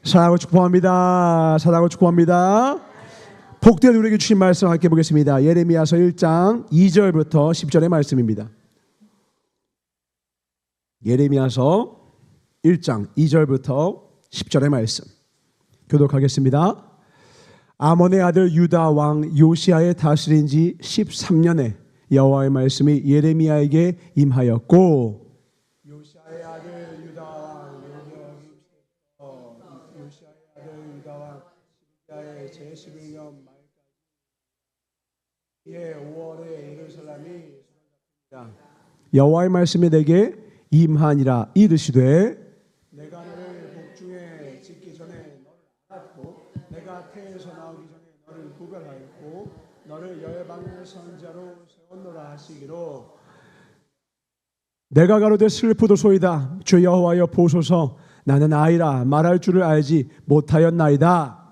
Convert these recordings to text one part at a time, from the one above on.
사랑을 축복합니다. 사랑을 축복합니다. 복된 우리에게 주신 말씀 함께 보겠습니다. 예레미야서 1장 2절부터 10절의 말씀입니다. 예레미야서 1장 2절부터 10절의 말씀 교독하겠습니다. 아몬의 아들 유다 왕 요시야의 다스린 지 13년에 여호와의 말씀이 예레미야에게 임하였고, 요시야의 아들 유다 왕 시리아의 제11년 말까지 예 5월에 예루살렘이 여호와의 말씀이 내게 임하니라. 이르시되 내가 너를 복중에 짓기 전에 너를 알았고 내가 태에서 나오기 전에 너를 구별하였고 너를 열방의 선자로 세웠노라 하시기로, 내가 가로되 슬프도소이다. 주 여호와여 보소서. 나는 아이라 말할 줄을 알지 못하였나이다.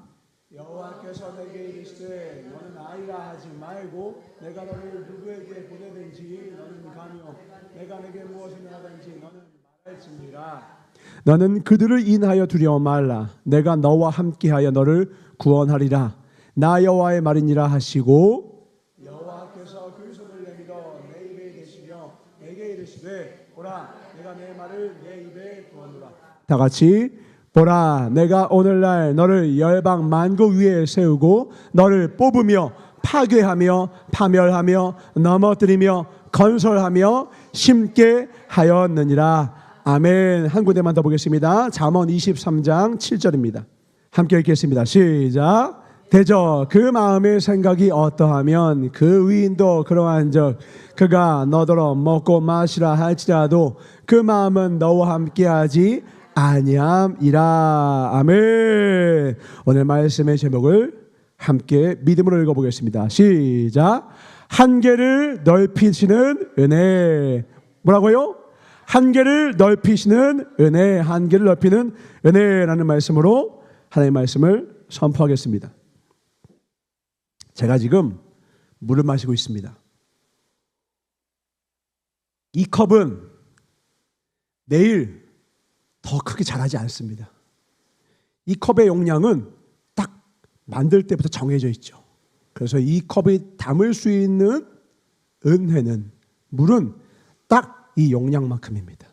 여호와께서 내게 이르시되 너는 아이라 하지 말고 내가 너를 누구에게 보내든지 너는 가며 내가 내게 무엇을 하든지 너는 말할지니라. 너는 그들을 인하여 두려워 말라. 내가 너와 함께하여 너를 구원하리라. 나 여호와의 말이니라 하시고, 여호와께서 그 손을 내밀어 내 입에 대시며 내게 이르시되 보라 내가 내 말을 내 입에 두었노라. 다 같이 보라 내가 오늘날 너를 열방 만국 위에 세우고 너를 뽑으며 파괴하며 파멸하며 넘어뜨리며 건설하며 심게 하였느니라. 아멘. 한 군데만 더 보겠습니다. 잠언 23장 7절입니다. 함께 읽겠습니다. 시작. 대저 그 마음의 생각이 어떠하면 그 위인도 그러한즉 그가 너더러 먹고 마시라 할지라도 그 마음은 너와 함께하지 아니함이라. 아멘. 오늘 말씀의 제목을 함께 믿음으로 읽어보겠습니다. 시작. 한계를 넓히시는 은혜. 뭐라고요? 한계를 넓히시는 은혜. 한계를 넓히는 은혜라는 말씀으로 하나님의 말씀을 선포하겠습니다. 제가 지금 물을 마시고 있습니다. 이 컵은 내일 더 크게 자라지 않습니다. 이 컵의 용량은 딱 만들 때부터 정해져 있죠. 그래서 이 컵이 담을 수 있는 은혜는, 물은 딱 이 용량만큼입니다.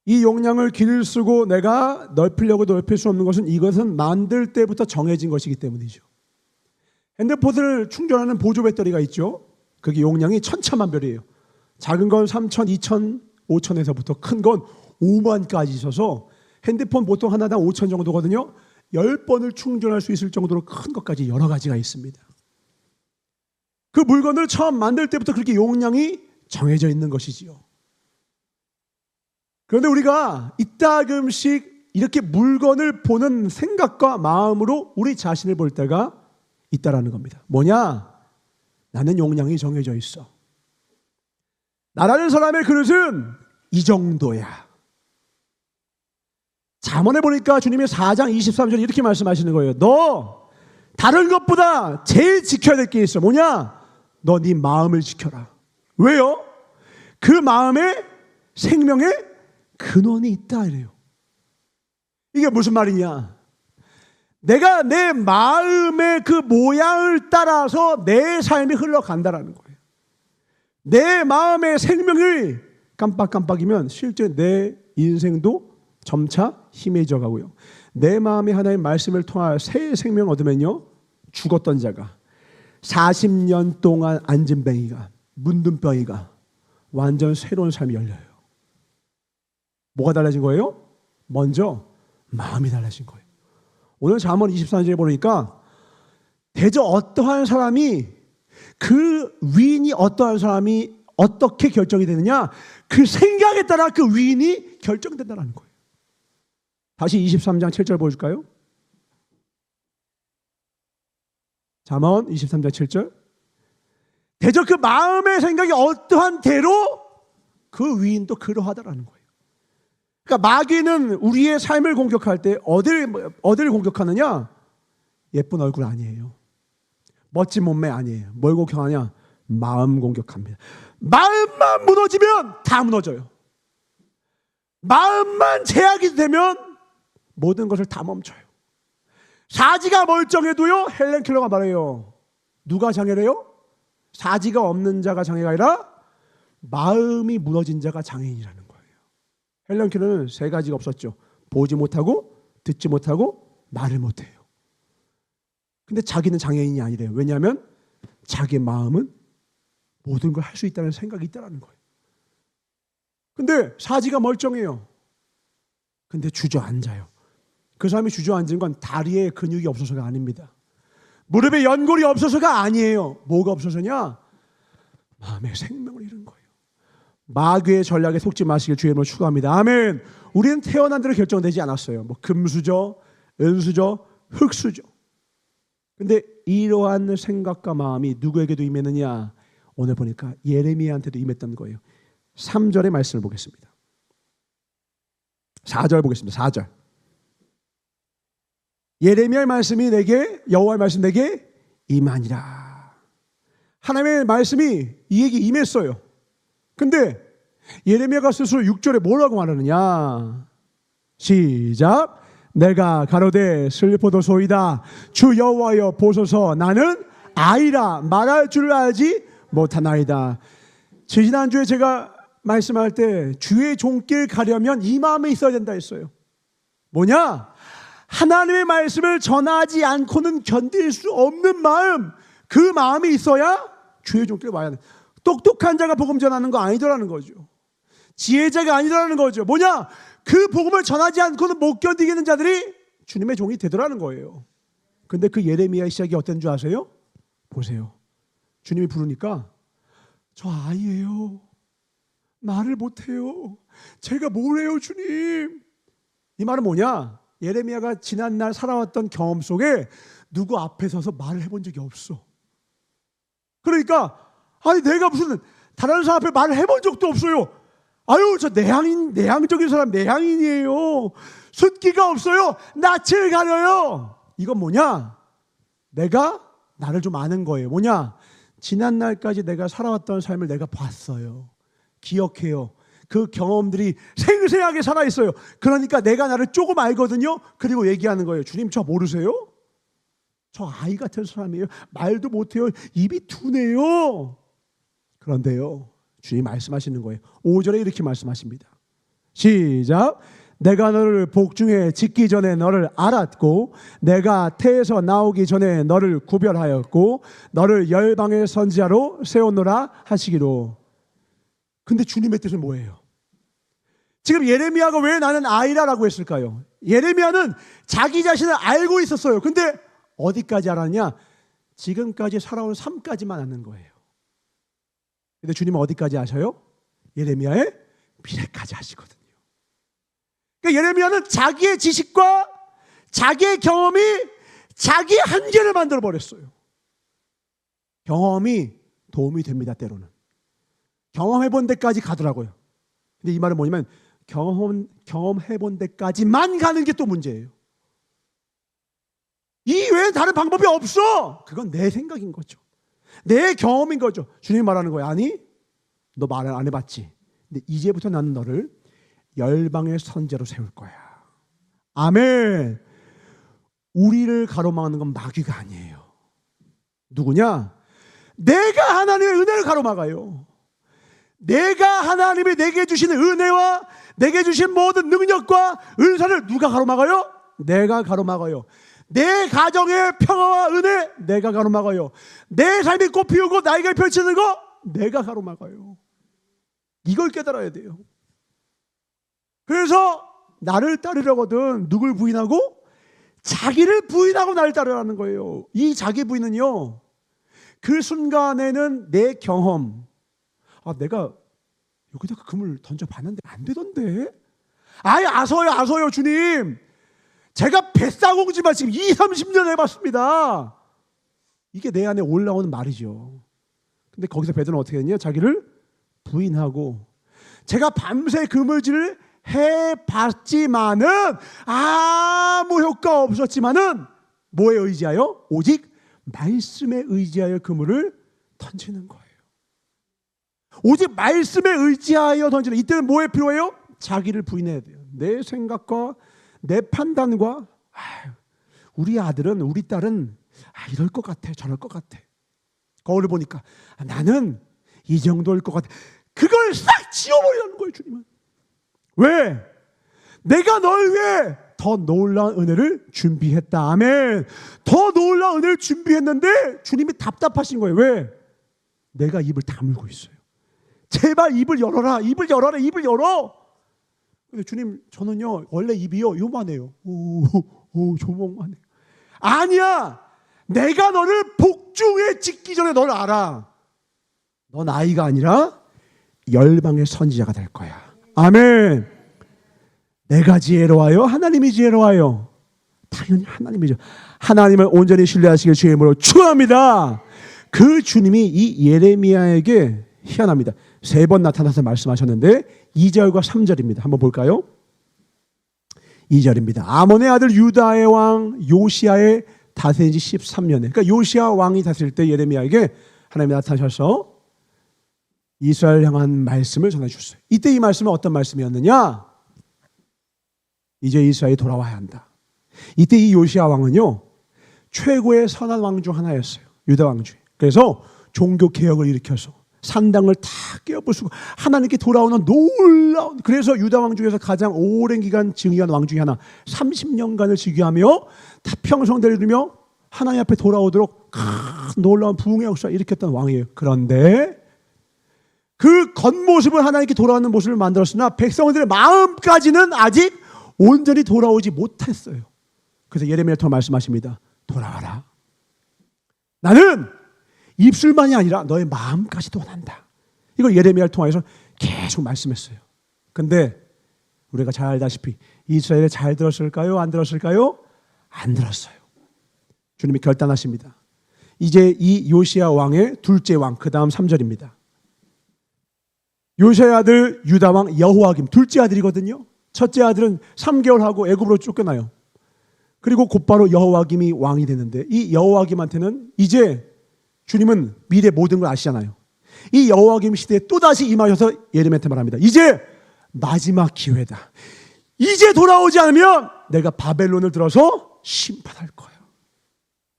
이 용량을 길을 쓰고 내가 넓히려고 넓힐 수 없는 것은 이것은 만들 때부터 정해진 것이기 때문이죠. 핸드폰을 충전하는 보조 배터리가 있죠. 그게 용량이 천차만별이에요. 작은 건 3,000, 2,000, 5,000에서부터 큰 건 5만까지 있어서 핸드폰 보통 하나당 5,000 정도거든요. 10번을 충전할 수 있을 정도로 큰 것까지 여러 가지가 있습니다. 그 물건을 처음 만들 때부터 그렇게 용량이 정해져 있는 것이지요. 그런데 우리가 이따금씩 이렇게 물건을 보는 생각과 마음으로 우리 자신을 볼 때가 있다라는 겁니다. 뭐냐? 나는 용량이 정해져 있어. 나라는 사람의 그릇은 이 정도야. 잠언에 보니까 주님이 4장 23절에 이렇게 말씀하시는 거예요. 너 다른 것보다 제일 지켜야 될 게 있어. 뭐냐? 너 네 마음을 지켜라. 왜요? 그 마음에 생명의 근원이 있다 이래요. 이게 무슨 말이냐? 내가 내 마음의 그 모양을 따라서 내 삶이 흘러간다라는 거예요. 내 마음의 생명이 깜빡깜빡이면 실제 내 인생도 점차 희미해져 가고요. 내 마음에 하나의 말씀을 통하여 새 생명 얻으면요, 죽었던 자가 40년 동안 앉은 뱅이가, 문든 뱅이가 완전 새로운 삶이 열려요. 뭐가 달라진 거예요? 먼저 마음이 달라진 거예요. 오늘 잠언 24절에 보니까 대저 어떠한 사람이, 그 위인이 어떠한 사람이 어떻게 결정이 되느냐, 그 생각에 따라 그 위인이 결정된다는 거예요. 다시 23장 7절 보여줄까요? 잠언 23장 7절. 대저 그 마음의 생각이 어떠한 대로 그 위인도 그러하다라는 거예요. 그러니까 마귀는 우리의 삶을 공격할 때 어디를 공격하느냐? 예쁜 얼굴 아니에요. 멋진 몸매 아니에요. 뭘 공격하냐? 마음 공격합니다. 마음만 무너지면 다 무너져요. 마음만 제약이 되면 모든 것을 다 멈춰요. 사지가 멀쩡해도요, 헬렌 켈러가 말해요. 누가 장애래요? 사지가 없는 자가 장애가 아니라 마음이 무너진 자가 장애인이라는 거예요. 헬렌 켈러는 세 가지가 없었죠. 보지 못하고, 듣지 못하고, 말을 못해요. 근데 자기는 장애인이 아니래요. 왜냐하면 자기 마음은 모든 걸 할 수 있다는 생각이 있다는 거예요. 근데 사지가 멀쩡해요. 근데 주저앉아요. 그 사람이 주저앉은 건 다리에 근육이 없어서가 아닙니다. 무릎에 연골이 없어서가 아니에요. 뭐가 없어서냐? 마음의 생명을 잃은 거예요. 마귀의 전략에 속지 마시길 주의 이름으로 축원합니다. 아멘. 우리는 태어난 대로 결정되지 않았어요. 뭐 금수저, 은수저, 흙수저. 근데 이러한 생각과 마음이 누구에게도 임했느냐? 오늘 보니까 예레미야한테도 임했던 거예요. 3절의 말씀을 보겠습니다. 4절 보겠습니다. 4절. 예레미야의 말씀이 내게, 여호와의 말씀 내게 임하니라. 하나님의 말씀이 이에게 임했어요. 근데 예레미야가 스스로 6절에 뭐라고 말하느냐? 시작. 내가 가로되 슬퍼도소이다. 주 여호와여 보소서. 나는 아이라 말할 줄 알지 못하나이다. 지난주에 제가 말씀할 때 주의 종길 가려면 이 마음에 있어야 된다 했어요. 뭐냐? 하나님의 말씀을 전하지 않고는 견딜 수 없는 마음, 그 마음이 있어야 주의 종길 와야 돼. 똑똑한 자가 복음 전하는 거 아니더라는 거죠. 지혜자가 아니더라는 거죠. 뭐냐? 그 복음을 전하지 않고는 못 견디겠는 자들이 주님의 종이 되더라는 거예요. 근데 그 예레미야의 시작이 어떤 줄 아세요? 보세요. 주님이 부르니까 저 아이예요. 말을 못해요. 제가 뭘 해요, 주님? 이 말은 뭐냐? 예레미야가 지난날 살아왔던 경험 속에 누구 앞에 서서 말을 해본 적이 없어. 그러니까 아니 내가 무슨 다른 사람 앞에 말을 해본 적도 없어요. 아유 저 내향적인 사람 내향인이에요. 숫기가 없어요. 낯을 가려요. 이건 뭐냐? 내가 나를 좀 아는 거예요. 뭐냐? 지난날까지 내가 살아왔던 삶을 내가 봤어요. 기억해요. 그 경험들이 생생하게 살아있어요. 그러니까 내가 나를 조금 알거든요. 그리고 얘기하는 거예요. 주님 저 모르세요? 저 아이 같은 사람이에요. 말도 못해요. 입이 둔해요. 그런데요, 주님 말씀하시는 거예요. 5절에 이렇게 말씀하십니다. 시작. 내가 너를 복중에 짓기 전에 너를 알았고 내가 태에서 나오기 전에 너를 구별하였고 너를 열방의 선지자로 세웠노라 하시기로. 근데 주님의 뜻은 뭐예요? 지금 예레미야가 왜 나는 아이라라고 했을까요? 예레미야는 자기 자신을 알고 있었어요. 근데 어디까지 알았냐? 지금까지 살아온 삶까지만 아는 거예요. 근데 주님은 어디까지 아셔요? 예레미야의 미래까지 아시거든요. 그러니까 예레미야는 자기의 지식과 자기의 경험이 자기의 한계를 만들어 버렸어요. 경험이 도움이 됩니다. 때로는 경험해본 데까지 가더라고요. 근데 이 말은 뭐냐면 경험해본 데까지만 가는 게 또 문제예요. 이 외에 다른 방법이 없어. 그건 내 생각인 거죠. 내 경험인 거죠. 주님이 말하는 거예요. 아니 너 말을 안 해봤지. 근데 이제부터 나는 너를 열방의 선지자로 세울 거야. 아멘. 우리를 가로막는 건 마귀가 아니에요. 누구냐? 내가 하나님의 은혜를 가로막아요. 내가 하나님이 내게 주신 은혜와 내게 주신 모든 능력과 은사를 누가 가로막아요? 내가 가로막아요. 내 가정의 평화와 은혜 내가 가로막아요. 내 삶이 꽃피우고 날개를 펼치는 거 내가 가로막아요. 이걸 깨달아야 돼요. 그래서 나를 따르려거든 누굴 부인하고? 자기를 부인하고 나를 따르라는 거예요. 이 자기 부인은요, 그 순간에는 내 경험, 내가 여기다가 금을 던져봤는데 안 되던데? 아예 아서요 주님. 제가 뱃사공지만 지금 20-30년 해봤습니다. 이게 내 안에 올라오는 말이죠. 근데 거기서 베드로는 어떻게 했냐? 자기를 부인하고 제가 밤새 그물질을 해봤지만은 아무 효과 없었지만은 뭐에 의지하여? 오직 말씀에 의지하여 그물을 던지는 거예요. 오직 말씀에 의지하여 던지는. 이때는 뭐에 필요해요? 자기를 부인해야 돼요. 내 생각과 내 판단과 우리 아들은 우리 딸은 이럴 것 같아 저럴 것 같아 거울을 보니까 나는 이 정도일 것 같아 그걸 싹 지워버리라는 거예요. 주님은 왜? 내가 널 위해 더 놀라운 은혜를 준비했다. 아멘. 더 놀라운 은혜를 준비했는데 주님이 답답하신 거예요. 왜? 내가 입을 다물고 있어요. 제발 입을 열어라. 입을 열어라. 입을 열어. 근데 주님 저는요 원래 입이요 요만해요. 조목만해요. 아니야. 내가 너를 복중에 짓기 전에 널 알아. 넌 아이가 아니라 열방의 선지자가 될 거야. 아멘. 내가 지혜로워요? 하나님이 지혜로워요? 당연히 하나님이죠. 하나님을 온전히 신뢰하시길 주의 이름으로 축원합니다. 그 주님이 이 예레미야에게 희한합니다. 3번 나타나서 말씀하셨는데 2절과 3절입니다. 한번 볼까요? 2절입니다. 아몬의 아들 유다의 왕 요시야의 다스린 지 13년에 그러니까 요시야 왕이 다스릴 때 예레미야에게 하나님이 나타나셔서 이스라엘 향한 말씀을 전해 주셨어요. 이때 이 말씀은 어떤 말씀이었느냐? 이제 이스라엘이 돌아와야 한다. 이때 이 요시야 왕은요 최고의 선한 왕 중 하나였어요. 유다 왕 중에. 그래서 종교 개혁을 일으켜서 산당을 다 깨어부수고 하나님께 돌아오는 놀라운 그래서 유다 왕 중에서 가장 오랜 기간 증위한 왕 중에 하나 30년간을 즉위하며 다 평성대를 이루며 하나님 앞에 돌아오도록 큰 놀라운 부흥의 역사를 일으켰던 왕이에요. 그런데 그 겉모습은 하나님께 돌아오는 모습을 만들었으나 백성들의 마음까지는 아직 온전히 돌아오지 못했어요. 그래서 예레미야를 통해 말씀하십니다. 돌아와라. 나는 입술만이 아니라 너의 마음까지도 원한다. 이걸 예레미야를 통해서 계속 말씀했어요. 근데 우리가 잘 알다시피 이스라엘이 잘 들었을까요? 안 들었을까요? 안 들었어요. 주님이 결단하십니다. 이제 이 요시야 왕의 둘째 왕, 그 다음 3절입니다. 요시야의 아들 유다 왕 여호와김 둘째 아들이거든요. 첫째 아들은 3개월 하고 애굽으로 쫓겨나요. 그리고 곧바로 여호와김이 왕이 되는데 이 여호와김한테는 이제 주님은 미래 모든 걸 아시잖아요. 이 여호와김 시대에 또다시 임하셔서 예레미야한테 말합니다. 이제 마지막 기회다. 이제 돌아오지 않으면 내가 바벨론을 들어서 심판할 거야.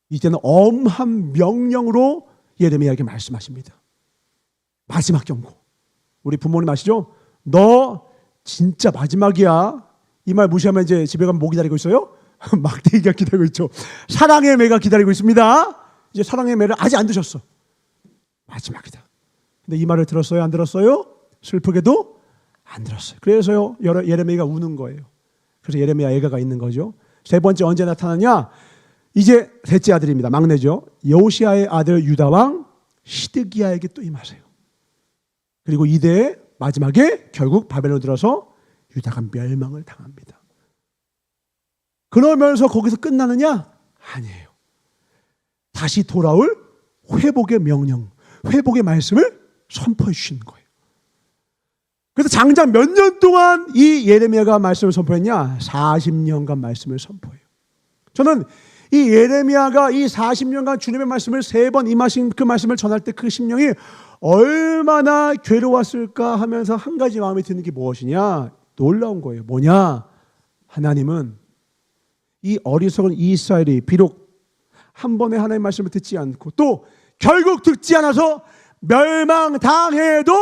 이제는 엄한 명령으로 예레미야에게 말씀하십니다. 마지막 경고. 우리 부모님 아시죠? 너 진짜 마지막이야. 이 말 무시하면 이제 집에 가면 뭐 기다리고 있어요? 막대기가 기다리고 있죠. 사랑의 매가 기다리고 있습니다. 이제 사랑의 매를 아직 안 드셨어. 마지막이다. 근데 이 말을 들었어요? 안 들었어요? 슬프게도 안 들었어요. 그래서요 예레미야가 우는 거예요. 그래서 예레미야 애가가 있는 거죠. 세 번째 언제 나타나냐? 이제 셋째 아들입니다. 막내죠. 여호시야의 아들 유다 왕 시드기야에게 또 임하세요. 그리고 이때 마지막에 결국 바벨론 들어서 유다가 멸망을 당합니다. 그러면서 거기서 끝나느냐? 아니에요. 다시 돌아올 회복의 명령, 회복의 말씀을 선포해 주시는 거예요. 그래서 장장 몇 년 동안 이 예레미야가 말씀을 선포했냐? 40년간 말씀을 선포해요. 저는 이 예레미야가 이 40년간 주님의 말씀을 3번 임하신 그 말씀을 전할 때 그 심령이 얼마나 괴로웠을까 하면서 한 가지 마음이 드는 게 무엇이냐? 놀라운 거예요. 뭐냐? 하나님은 이 어리석은 이스라엘이 비록 한 번에 하나님의 말씀을 듣지 않고 또 결국 듣지 않아서 멸망당해도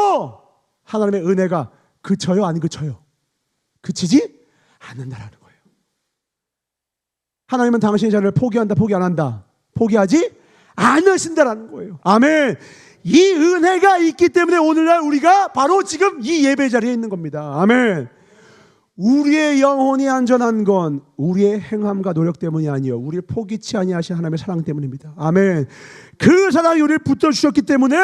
하나님의 은혜가 그쳐요? 안 그쳐요? 그치지 않는다라는 거예요. 하나님은 당신의 자를 포기한다, 포기 안 한다? 포기하지 않으신다라는 거예요. 아멘. 이 은혜가 있기 때문에 오늘날 우리가 바로 지금 이 예배 자리에 있는 겁니다. 아멘. 우리의 영혼이 안전한 건 우리의 행함과 노력 때문이 아니요 우리를 포기치 아니하신 하나님의 사랑 때문입니다. 아멘. 그 사랑이 우리를 붙들어주셨기 때문에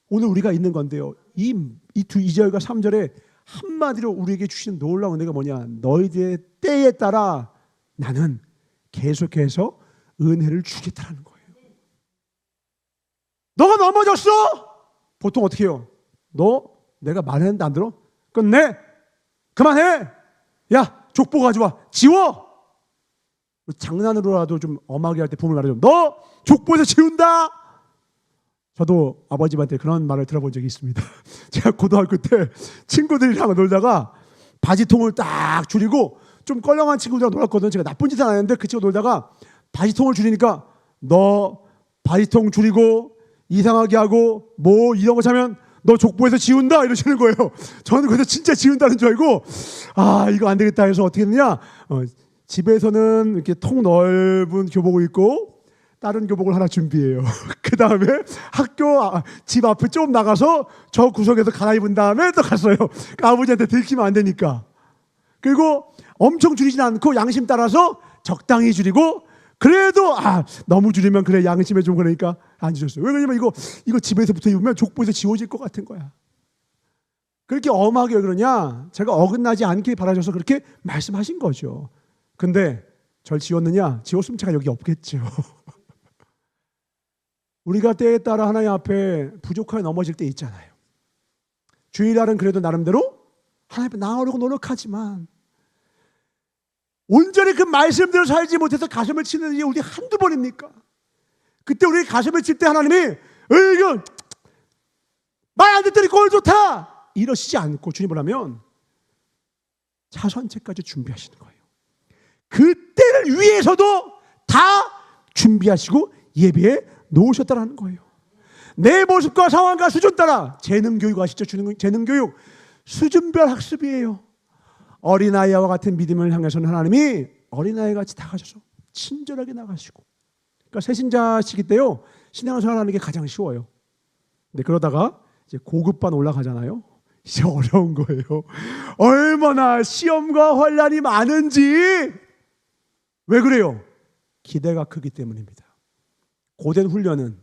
오늘 우리가 있는 건데요. 이 2절과 3절에 한마디로 우리에게 주신 놀라운 은혜가 뭐냐? 너희들의 때에 따라 나는 계속해서 은혜를 주겠다는 거예요. 너가 넘어졌어? 보통 어떻게 해요? 너 내가 말했는데 안 들어? 끝내. 그만해. 야, 족보 가져와. 지워. 장난으로라도 좀 엄하게 할 때 부모를 말하죠. 너 족보에서 지운다. 저도 아버지한테 그런 말을 들어본 적이 있습니다. 제가 고등학교 때 친구들이랑 놀다가 바지통을 딱 줄이고 좀 껄렁한 친구들이랑 놀았거든. 제가 나쁜 짓은 안 했는데 그 친구 놀다가 바지통을 줄이니까 너 바지통 줄이고 이상하게 하고 뭐 이런 거 차면 너 족보에서 지운다 이러시는 거예요. 저는 그래서 진짜 지운다는 줄 알고 이거 안 되겠다 해서 어떻게 했느냐, 집에서는 이렇게 통 넓은 교복을 입고 다른 교복을 하나 준비해요. 그 다음에 집 앞에 좀 나가서 저 구석에서 갈아입은 다음에 또 갔어요. 아버지한테 들키면 안 되니까. 그리고 엄청 줄이진 않고 양심 따라서 적당히 줄이고, 그래도 너무 줄이면 그래 양심에 좀 그러니까 안 줄였어요. 왜냐면 이거 집에서부터 입으면 족보에서 지워질 것 같은 거야. 그렇게 엄하게 왜 그러냐, 제가 어긋나지 않게 바라셔서 그렇게 말씀하신 거죠. 근데 절 지웠느냐? 지웠으면 제가 여기 없겠죠. 우리가 때에 따라 하나님 앞에 부족하게 넘어질 때 있잖아요. 주일날은 그래도 나름대로 하나님 앞에 나오려고 노력하지만 온전히 그 말씀대로 살지 못해서 가슴을 치는 일이 우리 한두 번입니까? 그때 우리 가슴을 칠 때 하나님이 이거 말 안 듣더니 꼴 좋다 이러시지 않고 주님을 하면 차선책까지 준비하시는 거예요. 그때를 위해서도 다 준비하시고 예배에 놓으셨다는 거예요. 내 모습과 상황과 수준 따라 재능교육 아시죠? 재능교육 수준별 학습이에요. 어린아이와 같은 믿음을 향해서는 하나님이 어린아이 같이 다가셔서 친절하게 나가시고, 그러니까 새신자시기 때요 신앙생활 하는 게 가장 쉬워요. 근데 그러다가 이제 고급반 올라가잖아요. 이제 어려운 거예요. 얼마나 시험과 환난이 많은지. 왜 그래요? 기대가 크기 때문입니다. 고된 훈련은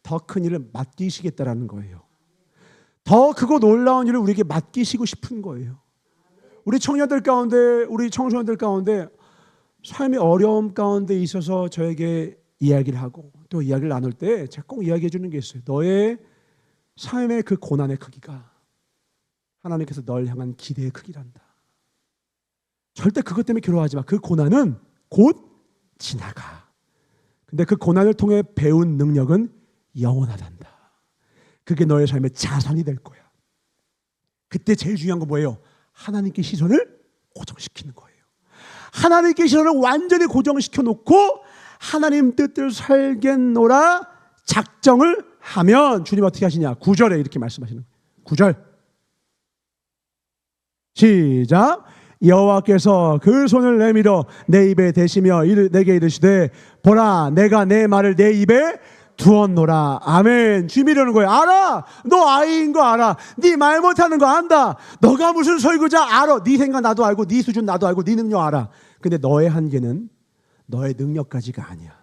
더 큰 일을 맡기시겠다라는 거예요. 더 크고 놀라운 일을 우리에게 맡기시고 싶은 거예요. 우리 청년들 가운데, 우리 청소년들 가운데 삶의 어려움 가운데 있어서 저에게 이야기를 하고 또 이야기를 나눌 때 제가 꼭 이야기해 주는 게 있어요. 너의 삶의 그 고난의 크기가 하나님께서 널 향한 기대의 크기란다. 절대 그것 때문에 괴로워하지 마. 그 고난은 곧 지나가. 근데 그 고난을 통해 배운 능력은 영원하단다. 그게 너의 삶의 자산이 될 거야. 그때 제일 중요한 건 뭐예요? 하나님께 시선을 고정시키는 거예요. 하나님께 시선을 완전히 고정시켜 놓고 하나님 뜻대로 살겠노라 작정을 하면 주님 어떻게 하시냐? 9절에 이렇게 말씀하시는 거예요. 9절 시작. 여호와께서 그 손을 내밀어 내 입에 대시며 내게 이르시되 보라 내가 내 말을 내 입에 두었노라. 아멘. 주님이 이러는 거예요. 알아. 너 아이인 거 알아. 네 말 못하는 거 안다. 너가 무슨 설교자 알아. 네 생각 나도 알고 네 수준 나도 알고 네 능력 알아. 근데 너의 한계는 너의 능력까지가 아니야.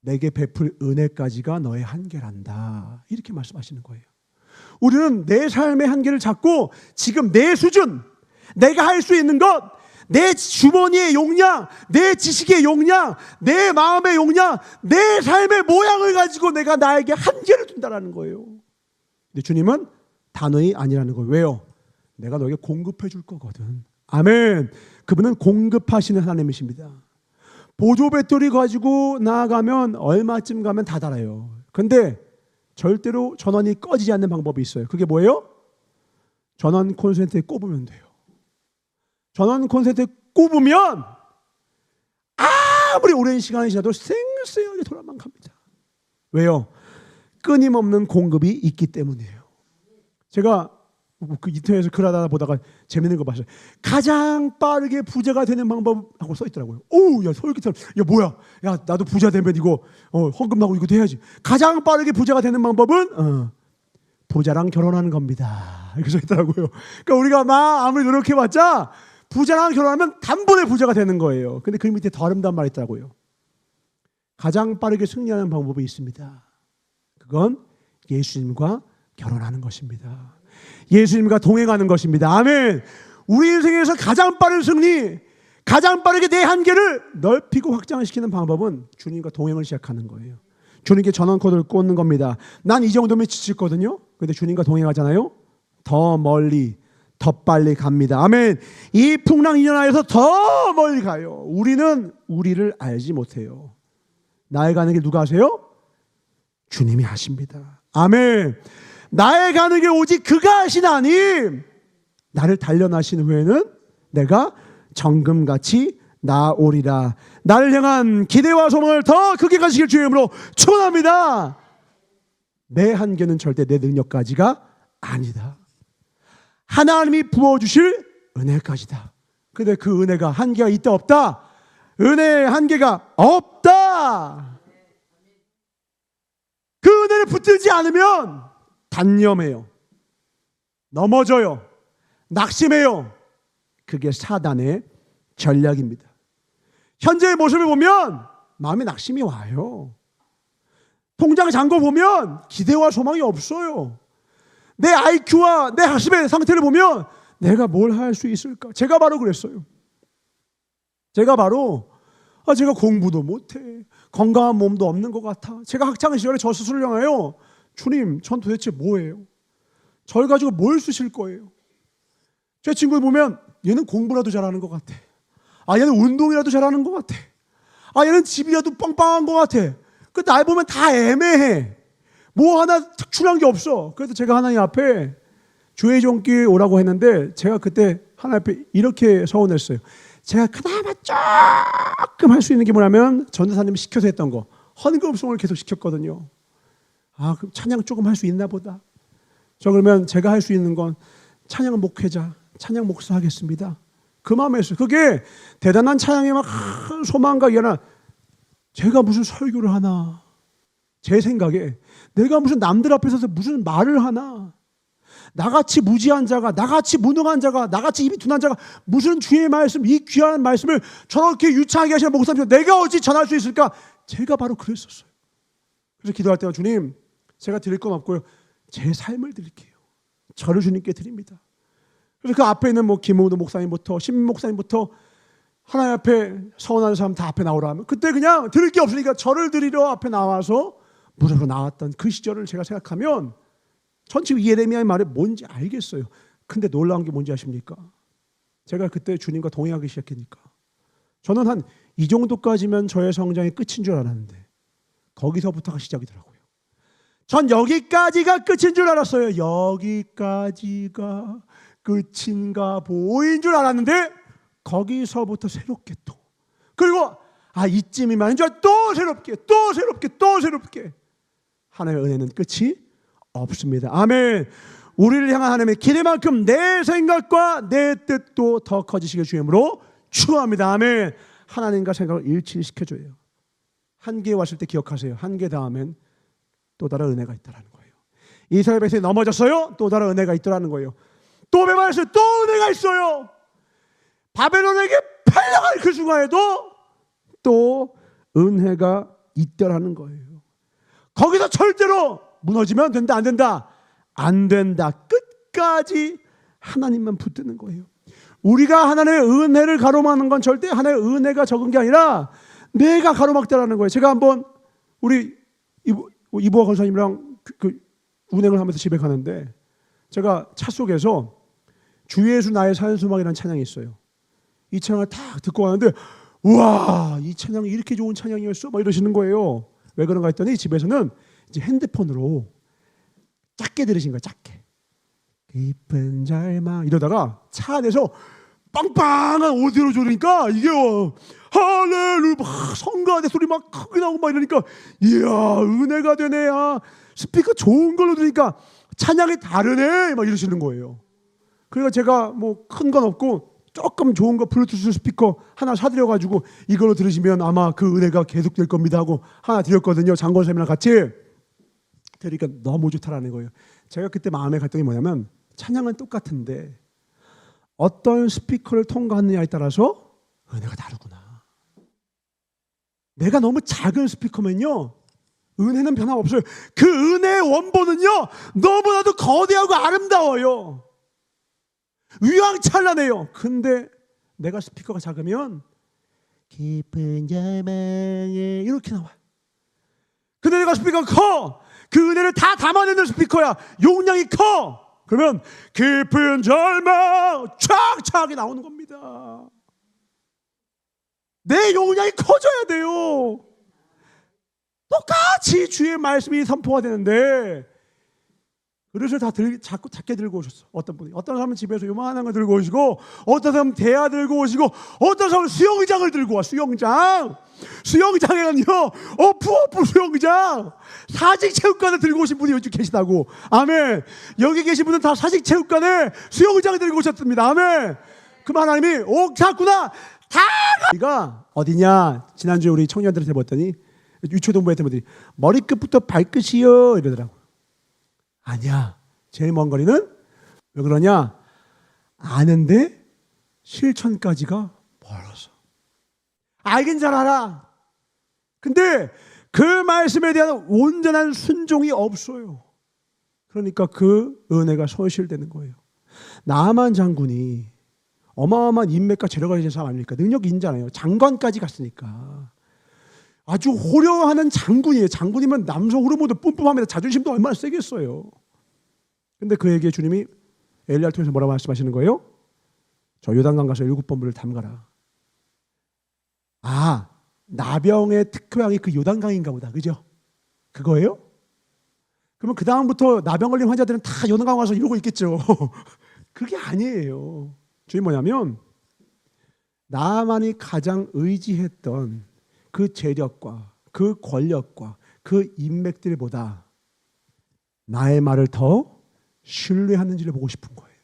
내게 베풀 은혜까지가 너의 한계란다. 이렇게 말씀하시는 거예요. 우리는 내 삶의 한계를 잡고 지금 내 수준, 내가 할 수 있는 것, 내 주머니의 용량, 내 지식의 용량, 내 마음의 용량, 내 삶의 모양을 가지고 내가 나에게 한계를 둔다라는 거예요. 근데 주님은 단호히 아니라는 거예요. 왜요? 내가 너에게 공급해 줄 거거든. 아멘. 그분은 공급하시는 하나님이십니다. 보조 배터리 가지고 나아가면 얼마쯤 가면 다 달아요. 근데 절대로 전원이 꺼지지 않는 방법이 있어요. 그게 뭐예요? 전원 콘센트에 꼽으면 돼요. 전원 콘센트에 꼽으면 아무리 오랜 시간이 지나도 쌩쌩하게 돌아만 갑니다. 왜요? 끊임없는 공급이 있기 때문이에요. 제가 그 인터넷에서 글 하나 보다가 재밌는 거 봤어요. 가장 빠르게 부자가 되는 방법하고 써 있더라고요. 야 솔깃한, 야 뭐야? 야 나도 부자 되면 이거 헌금 나고 이거 해야지. 가장 빠르게 부자가 되는 방법은 부자랑 결혼하는 겁니다. 이렇게 써 있더라고요. 그러니까 우리가 막 아무리 노력해봤자 부자랑 결혼하면 단번에 부자가 되는 거예요. 근데 그 밑에 더 아름다운 말이 있더라고요. 가장 빠르게 승리하는 방법이 있습니다. 그건 예수님과 결혼하는 것입니다. 예수님과 동행하는 것입니다. 아멘. 우리 인생에서 가장 빠른 승리, 가장 빠르게 내 한계를 넓히고 확장시키는 방법은 주님과 동행을 시작하는 거예요. 주님께 전원 코드를 꽂는 겁니다. 난 이 정도면 지쳤거든요. 근데 주님과 동행하잖아요. 더 멀리, 더 빨리 갑니다. 아멘. 이 풍랑 이전하에서 더 멀리 가요. 우리는 우리를 알지 못해요. 나의 가는 길 누가 아세요? 주님이 아십니다. 아멘. 나의 가는 길 오직 그가 아시나니 나를 단련하신 후에는 내가 정금같이 나오리라. 나를 향한 기대와 소망을 더 크게 가지실 주의 이름으로 축원합니다. 내 한계는 절대 내 능력까지가 아니다. 하나님이 부어주실 은혜까지다. 근데 그 은혜가 한계가 있다 없다? 은혜의 한계가 없다. 그 은혜를 붙들지 않으면 단념해요, 넘어져요, 낙심해요. 그게 사단의 전략입니다. 현재의 모습을 보면 마음에 낙심이 와요. 통장 잔고 보면 기대와 소망이 없어요. 내 IQ와 내 학습의 상태를 보면 내가 뭘 할 수 있을까? 제가 바로 그랬어요. 제가 공부도 못해, 건강한 몸도 없는 것 같아. 제가 학창 시절에 저 스스로를 향하여 주님, 전 도대체 뭐예요? 저를 가지고 뭘 쓰실 거예요? 제 친구를 보면 얘는 공부라도 잘하는 것 같아. 얘는 운동이라도 잘하는 것 같아. 얘는 집이라도 빵빵한 것 같아. 그 날 보면 다 애매해. 뭐 하나 특출한 게 없어. 그래서 제가 하나님 앞에 주의 종길 오라고 했는데 제가 그때 하나님 앞에 이렇게 서원했어요. 제가 그나마 조금 할 수 있는 게 뭐냐면 전도사님이 시켜서 했던 거, 헌금송을 계속 시켰거든요. 그럼 찬양 조금 할 수 있나 보다. 저 그러면 제가 할 수 있는 건 찬양 목회자, 찬양 목사 하겠습니다. 그 마음에 했어요. 그게 대단한 찬양의 막 소망과 이하나 제가 무슨 설교를 하나, 제 생각에 내가 무슨 남들 앞에서 무슨 말을 하나, 나같이 무지한 자가, 나같이 무능한 자가, 나같이 입이 둔한 자가 무슨 주의 말씀, 이 귀한 말씀을 저렇게 유창하게 하시는 목사님, 내가 어찌 전할 수 있을까? 제가 바로 그랬었어요. 그래서 기도할 때가 주님, 제가 드릴 건 없고요, 제 삶을 드릴게요. 저를 주님께 드립니다. 그래서 그 앞에 있는 김홍도 목사님부터 신민 목사님부터 하나님 앞에 서원하는 사람 다 앞에 나오라 하면 그때 그냥 드릴 게 없으니까 저를 드리러 앞에 나와서 무릎으로 나왔던 그 시절을 제가 생각하면 전 지금 예레미야의 말이 뭔지 알겠어요. 근데 놀라운 게 뭔지 아십니까? 제가 그때 주님과 동행하기 시작하니까 저는 한 이 정도까지면 저의 성장의 끝인 줄 알았는데 거기서부터가 시작이더라고요. 전 여기까지가 끝인 줄 알았어요. 여기까지가 끝인가 보인 줄 알았는데 거기서부터 새롭게 또, 그리고 이쯤이면 이제 또 새롭게 하나님의 은혜는 끝이 없습니다. 아멘. 우리를 향한 하나님의 기대만큼 내 생각과 내 뜻도 더 커지시길 주님으로 축원합니다. 아멘. 하나님과 생각을 일치시켜줘요. 한계에 왔을 때 기억하세요. 한계 다음엔 또 다른 은혜가 있다는 거예요. 이스라엘 백성이 넘어졌어요. 또 다른 은혜가 있더라는 거예요. 또 배반했어요. 또 은혜가 있어요. 바벨론에게 팔려갈 그 순간에도 또 은혜가 있더라는 거예요. 거기서 절대로 무너지면 된다, 안 된다? 안 된다. 끝까지 하나님만 붙드는 거예요. 우리가 하나님의 은혜를 가로막는 건 절대 하나님의 은혜가 적은 게 아니라 내가 가로막다라는 거예요. 제가 한번 우리 이보아 권사님이랑 그 운행을 하면서 집에 가는데 제가 차 속에서 주 예수 나의 산소막이라는 찬양이 있어요. 이 찬양을 딱 듣고 가는데 우와, 이 찬양이 이렇게 좋은 찬양이었어? 막 이러시는 거예요. 왜 그런가 했더니 집에서는 이제 핸드폰으로 작게 들으신 거예요. 작게. 깊은 절망 이러다가 차 안에서 빵빵한 오디오로 들으니까 이게 할렐루야 성가대 소리 막 크게 나오고 막 이러니까 이야 은혜가 되네. 스피커 좋은 걸로 들으니까 찬양이 다르네 막 이러시는 거예요. 그래서 제가 뭐 큰 건 없고 조금 좋은 거 블루투스 스피커 하나 사드려가지고 이걸로 들으시면 아마 그 은혜가 계속될 겁니다 하고 하나 드렸거든요. 장권쌤이랑 같이 들으니까 너무 좋다라는 거예요. 제가 그때 마음에 갔던 게 뭐냐면 찬양은 똑같은데 어떤 스피커를 통과하느냐에 따라서 은혜가 다르구나. 내가 너무 작은 스피커면요 은혜는 변함없어요. 그 은혜의 원본은요 너무나도 거대하고 아름다워요. 위황찬란해요. 근데 내가 스피커가 작으면 깊은 절망에 이렇게 나와요. 근데 내가 스피커가 커. 그 은혜를 다 담아내는 스피커야. 용량이 커. 그러면 깊은 절망 촥촥이 나오는 겁니다. 내 용량이 커져야 돼요. 똑같이 주의 말씀이 선포가 되는데 그릇을 다 자꾸 작게 들고 오셨어. 어떤 분이, 어떤 사람은 집에서 요만한 걸 들고 오시고, 어떤 사람은 대야 들고 오시고, 어떤 사람은 수영장을 들고 와. 수영장에는요, 푸어풀 수영장, 사직체육관을 들고 오신 분이 요즘 계시다고. 아멘. 여기 계신 분은 다 사직체육관에 수영장을 들고 오셨습니다. 아멘. 그럼 하나님이 잤구나. 다가 어디냐? 지난주에 우리 청년들한테 봤더니 유초동부에 했던 분들이 머리끝부터 발끝이요 이러더라고. 아니야. 제일 먼 거리는 왜 그러냐? 아는데 실천까지가 멀어서. 알긴 잘 알아. 근데 그 말씀에 대한 온전한 순종이 없어요. 그러니까 그 은혜가 소실되는 거예요. 나만 장군이 어마어마한 인맥과 재력을 가진 사람 아닙니까? 능력이 있잖아요. 장관까지 갔으니까. 아주 호려하는 장군이에요. 장군이면 남성 호르몬도 뿜뿜합니다. 자존심도 얼마나 세겠어요. 근데 그에게 주님이 엘리야를 통해서 뭐라고 말씀하시는 거예요? 저 요단강 가서 7번 물을 담가라. 아, 나병의 특효양이 그 요단강인가 보다. 그죠? 그거예요? 그러면 그 다음부터 나병 걸린 환자들은 다 요단강 와서 이러고 있겠죠. 그게 아니에요. 주님 뭐냐면 나만이 가장 의지했던 그 재력과 그 권력과 그 인맥들보다 나의 말을 더 신뢰하는지를 보고 싶은 거예요.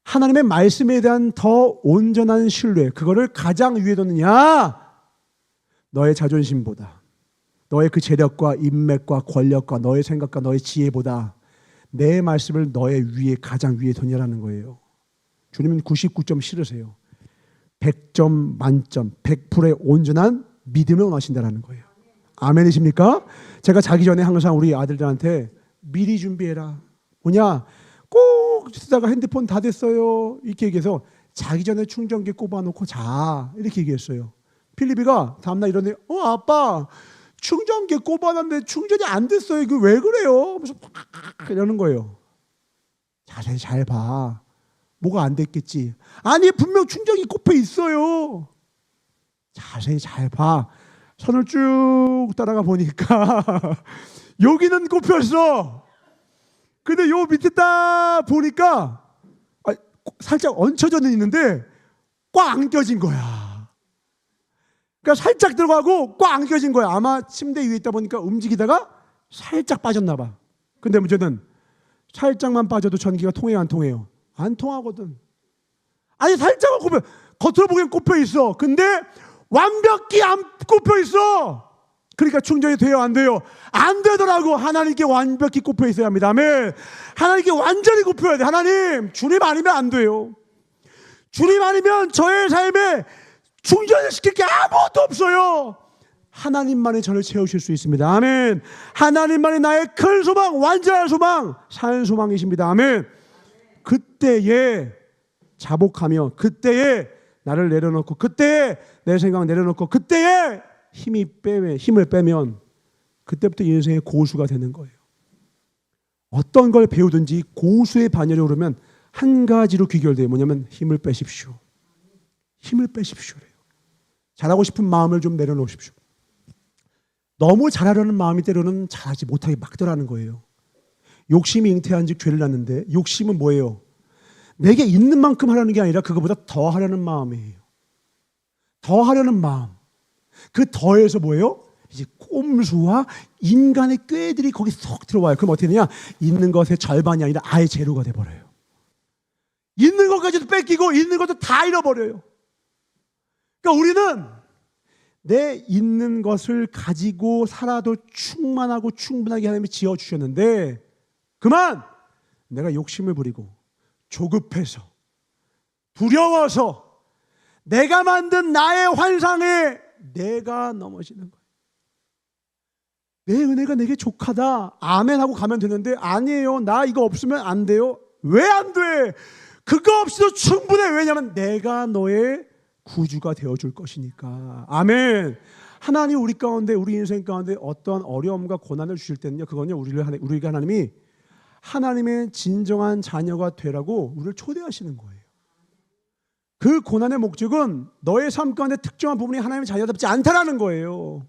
하나님의 말씀에 대한 더 온전한 신뢰, 그거를 가장 위에 뒀느냐? 너의 자존심보다, 너의 그 재력과 인맥과 권력과 너의 생각과 너의 지혜보다 내 말씀을 너의 위에 가장 위에 뒀냐라는 거예요. 주님은 99점 싫으세요. 100점 만점, 100%의 온전한 믿음을 원하신다는 거예요. 아멘이십니까? 제가 자기 전에 항상 우리 아들들한테 미리 준비해라. 뭐냐? 꼭 쓰다가 핸드폰 다 됐어요. 이렇게 얘기해서 자기 전에 충전기 꼽아놓고 자. 이렇게 얘기했어요. 필리비가 다음날 이러네. 아빠 충전기 꼽아놨는데 충전이 안 됐어요. 이거 왜 그래요? 그래서 이러는 거예요. 자세히 잘 봐. 뭐가 안 됐겠지. 아니 분명 충전기 꼽혀 있어요. 자세히 잘 봐. 선을 쭉 따라가 보니까 여기는 꼽혔어. 근데 요 밑에 딱 보니까 살짝 얹혀져 있는데 꽉 안 껴진 거야. 그러니까 살짝 들어가고 꽉 안 껴진 거야. 아마 침대 위에 있다 보니까 움직이다가 살짝 빠졌나 봐. 근데 문제는 살짝만 빠져도 전기가 통해요, 안 통해요? 안 통하거든. 아니 살짝은 꼽혀, 겉으로 보기엔 꼽혀 있어. 근데 완벽히 안 꼽혀 있어. 그러니까 충전이 돼요, 안 돼요? 안 되더라고. 하나님께 완벽히 꼽혀 있어야 합니다. 아멘. 하나님께 완전히 꼽혀야 돼. 하나님, 주님 아니면 안 돼요. 주님 아니면 저의 삶에 충전을 시킬 게 아무것도 없어요. 하나님만이 저를 채우실 수 있습니다. 아멘. 하나님만이 나의 큰 소망, 완전한 소망, 산 소망이십니다. 아멘. 그때에 자복하며, 그때에 나를 내려놓고, 그때에 내 생각 내려놓고, 그때에 힘을 빼면 그때부터 인생의 고수가 되는 거예요. 어떤 걸 배우든지 고수의 반열에 오르면 한 가지로 귀결돼요. 뭐냐면 힘을 빼십시오. 힘을 빼십시오래요. 잘하고 싶은 마음을 좀 내려놓으십시오. 너무 잘하려는 마음이 때로는 잘하지 못하게 막더라는 거예요. 욕심이 잉태한 즉 죄를 낳는데, 욕심은 뭐예요? 내게 있는 만큼 하려는 게 아니라 그거보다 더 하려는 마음이에요. 더 하려는 마음. 그 더해서 뭐예요? 이제 꼼수와 인간의 꾀들이 거기 쏙 들어와요. 그럼 어떻게 되냐? 있는 것의 절반이 아니라 아예 제로가 돼버려요. 있는 것까지도 뺏기고 있는 것도 다 잃어버려요. 그러니까 우리는 내 있는 것을 가지고 살아도 충만하고 충분하게 하나님이 지어주셨는데, 그만 내가 욕심을 부리고 조급해서 두려워서 내가 만든 나의 환상에 내가 넘어지는 거예요. 내 은혜가 내게 족하다, 아멘 하고 가면 되는데, 아니에요, 나 이거 없으면 안 돼요. 왜 안 돼? 그거 없이도 충분해. 왜냐하면 내가 너의 구주가 되어줄 것이니까. 아멘. 하나님 우리 가운데, 우리 인생 가운데 어떠한 어려움과 고난을 주실 때는요, 그건요 우리가 하나님이 하나님의 진정한 자녀가 되라고 우리를 초대하시는 거예요. 그 고난의 목적은 너의 삶 가운데 특정한 부분이 하나님의 자녀답지 않다라는 거예요.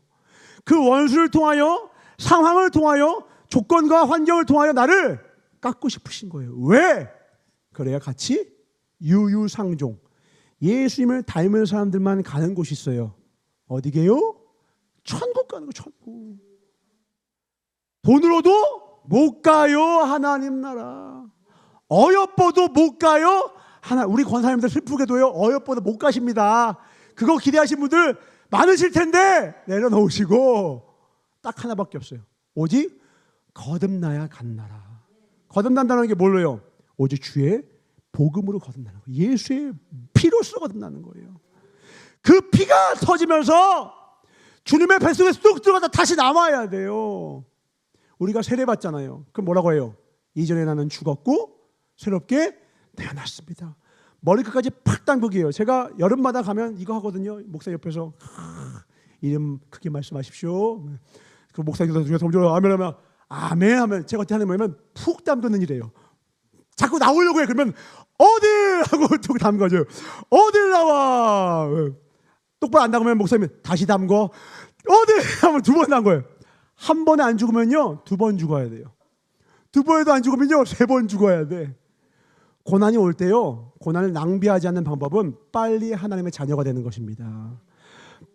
그 원수를 통하여, 상황을 통하여 조건과 환경을 통하여 나를 깎고 싶으신 거예요. 왜? 그래야 같이 유유상종, 예수님을 닮은 사람들만 가는 곳이 있어요. 어디게요? 천국 가는 거. 천국. 돈으로도 못 가요. 하나님 나라. 어여뻐도 못 가요. 우리 권사님들 슬프게도요, 어여뻐도 못 가십니다. 그거 기대하신 분들 많으실 텐데 내려놓으시고 딱 하나밖에 없어요. 오직 거듭나야 간 나라. 거듭난다는 게 뭘로요? 오직 주의 복음으로 거듭나는 거예요. 예수의 피로써 거듭나는 거예요. 그 피가 터지면서 주님의 뱃속에 쑥 들어가서 다시 남아야 돼요. 우리가 세례받잖아요. 그럼 뭐라고 해요? 이전에 나는 죽었고 새롭게 태어났습니다. 머리끝까지 팍 담그기예요. 제가 여름마다 가면 이거 하거든요. 목사 옆에서 이름 크게 말씀하십시오. 그 목사님들 중에서 아멘 하면 제가 어떻게 하는 거냐면 푹 담그는 일이에요. 자꾸 나오려고 해. 그러면 어딜 하고 또 담가줘요. 어딜 나와. 똑바로 안 담그면 목사님 다시 담궈. 어딜 하면 두 번 담궈요. 한 번에 안 죽으면요 2번 죽어야 돼요. 2번에도 안 죽으면요 3번 죽어야 돼. 고난이 올 때요, 고난을 낭비하지 않는 방법은 빨리 하나님의 자녀가 되는 것입니다.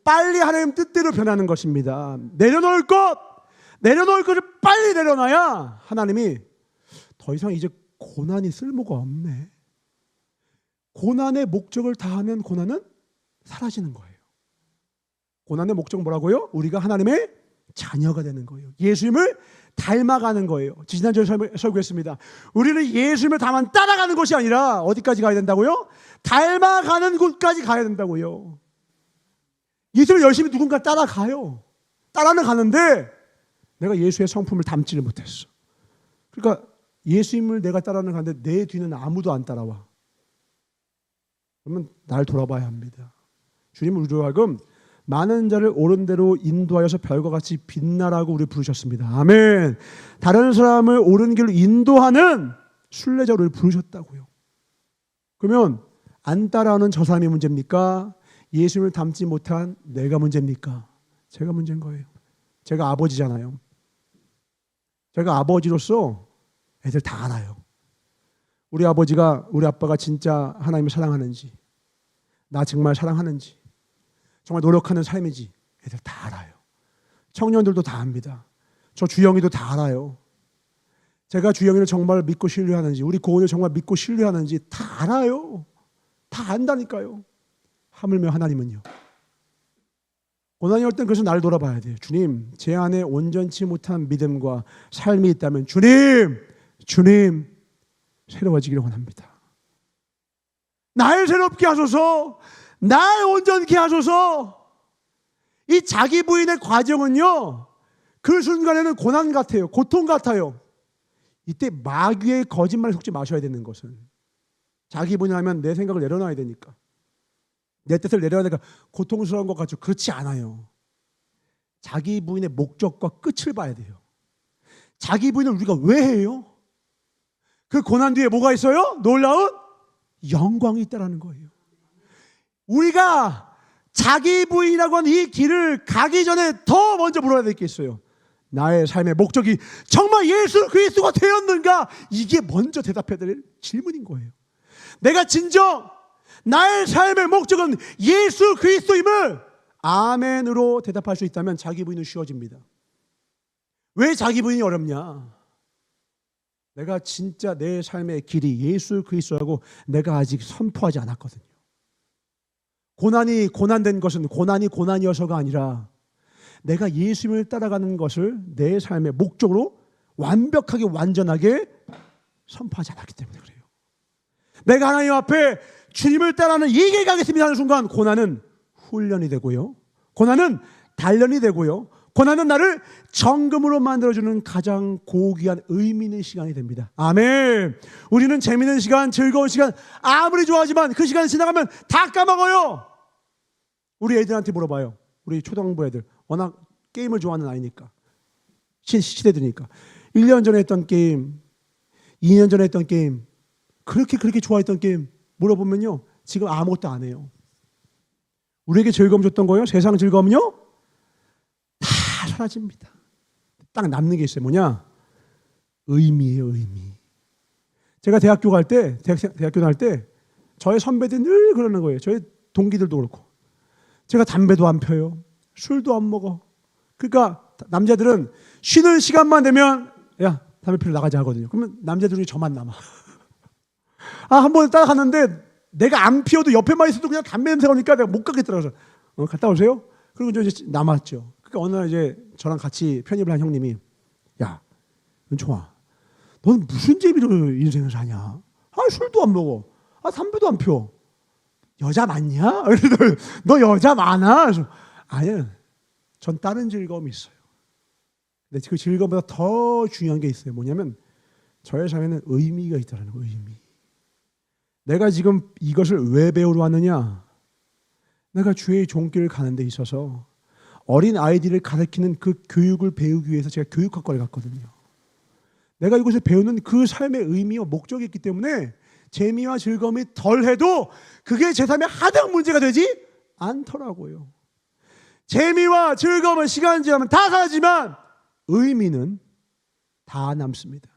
빨리 하나님 뜻대로 변하는 것입니다. 내려놓을 것을 빨리 내려놔야 하나님이 더 이상 이제 고난이 쓸모가 없네. 고난의 목적을 다하면 고난은 사라지는 거예요. 고난의 목적은 뭐라고요? 우리가 하나님의 자녀가 되는 거예요. 예수님을 닮아가는 거예요. 지난주에 설교했습니다. 우리는 예수님을 다만 따라가는 것이 아니라 어디까지 가야 된다고요? 닮아가는 곳까지 가야 된다고요. 예수를 열심히 누군가 따라가요. 따라는 가는데 내가 예수의 성품을 담지를 못했어. 그러니까 예수님을 내가 따라는 가는데 내 뒤는 아무도 안 따라와. 그러면 날 돌아봐야 합니다. 주님은 우리로 하여금 많은 자를 옳은 대로 인도하여서 별과 같이 빛나라고 우리 부르셨습니다. 아멘. 다른 사람을 옳은 길로 인도하는 순례자를 부르셨다고요. 그러면 안 따라하는 저 사람이 문제입니까? 예수님을 닮지 못한 내가 문제입니까? 제가 문제인 거예요. 제가 아버지잖아요. 제가 아버지로서 애들 다 알아요. 우리 아빠가 진짜 하나님을 사랑하는지, 나 정말 사랑하는지, 정말 노력하는 삶이지 애들 다 알아요. 청년들도 다 압니다. 저 주영이도 다 알아요. 제가 주영이를 정말 믿고 신뢰하는지, 우리 고은을 정말 믿고 신뢰하는지 다 알아요. 다 안다니까요. 하물며 하나님은요. 고난이 올 땐 그래서 나를 돌아봐야 돼요. 주님, 제 안에 온전치 못한 믿음과 삶이 있다면 주님 새로워지기를 원합니다. 날 새롭게 하소서. 날 온전케 하소서. 이 자기 부인의 과정은요, 그 순간에는 고난 같아요. 고통 같아요. 이때 마귀의 거짓말에 속지 마셔야 되는 것은, 자기 부인 하면 내 생각을 내려놔야 되니까, 내 뜻을 내려야 되니까 고통스러운 것 같죠. 그렇지 않아요. 자기 부인의 목적과 끝을 봐야 돼요. 자기 부인을 우리가 왜 해요? 그 고난 뒤에 뭐가 있어요? 놀라운 영광이 있다라는 거예요. 우리가 자기 부인이라고 하는 이 길을 가기 전에 더 먼저 물어야 될 게 있어요. 나의 삶의 목적이 정말 예수 그리스도가 되었는가? 이게 먼저 대답해야 될 질문인 거예요. 내가 진정 나의 삶의 목적은 예수 그리스도임을 아멘으로 대답할 수 있다면 자기 부인은 쉬워집니다. 왜 자기 부인이 어렵냐? 내가 진짜 내 삶의 길이 예수 그리스도라고 내가 아직 선포하지 않았거든요. 고난이 고난된 것은 고난이어서가 아니라 내가 예수님을 따라가는 것을 내 삶의 목적으로 완벽하게 완전하게 선포하지 않았기 때문에 그래요. 내가 하나님 앞에 주님을 따라하는 이 길 가겠습니다 하는 순간 고난은 훈련이 되고요, 고난은 단련이 되고요, 고난은 나를 정금으로 만들어주는 가장 고귀한 의미 있는 시간이 됩니다. 아멘. 우리는 재미있는 시간, 즐거운 시간 아무리 좋아하지만 그 시간이 지나가면 다 까먹어요. 우리 애들한테 물어봐요. 우리 초등부 애들 워낙 게임을 좋아하는 아이니까, 시대드니까 1년 전에 했던 게임, 2년 전에 했던 게임, 그렇게 좋아했던 게임 물어보면요 지금 아무것도 안 해요. 우리에게 즐거움 줬던 거예요? 세상 즐거움요? 다 사라집니다. 딱 남는 게 있어요. 뭐냐? 의미예요, 의미. 제가 대학교 갈 때, 대학교 갈 때 저의 선배들이 늘 그러는 거예요. 저희 동기들도 그렇고. 제가 담배도 안 펴요. 술도 안 먹어. 그러니까 남자들은 쉬는 시간만 되면 야, 담배 피러 나가자 하거든요. 그러면 남자들이 저만 남아. 한 번 따라갔는데 내가 안 피워도 옆에만 있어도 그냥 담배 냄새가 오니까 내가 못 가겠더라고요. 갔다 오세요? 그리고 이제 남았죠. 그러니까 어느 날 이제 저랑 같이 편입을 한 형님이 야, 은총아, 너는 무슨 재미로 인생을 사냐? 술도 안 먹어. 담배도 안 피워. 여자 많냐? 너 여자 많아? 그래서 아니야. 전 다른 즐거움이 있어요. 근데 그 즐거움보다 더 중요한 게 있어요. 뭐냐면 저의 삶에는 의미가 있다는 거예요. 의미. 내가 지금 이것을 왜 배우러 왔느냐? 내가 주의 종길을 가는 데 있어서 어린 아이들을 가르치는 그 교육을 배우기 위해서 제가 교육학과를 갔거든요. 내가 이것을 배우는 그 삶의 의미와 목적이 있기 때문에 재미와 즐거움이 덜해도 그게 제 삶의 하등 문제가 되지 않더라고요. 재미와 즐거움은 시간 지나면 다 사라지만 의미는 다 남습니다.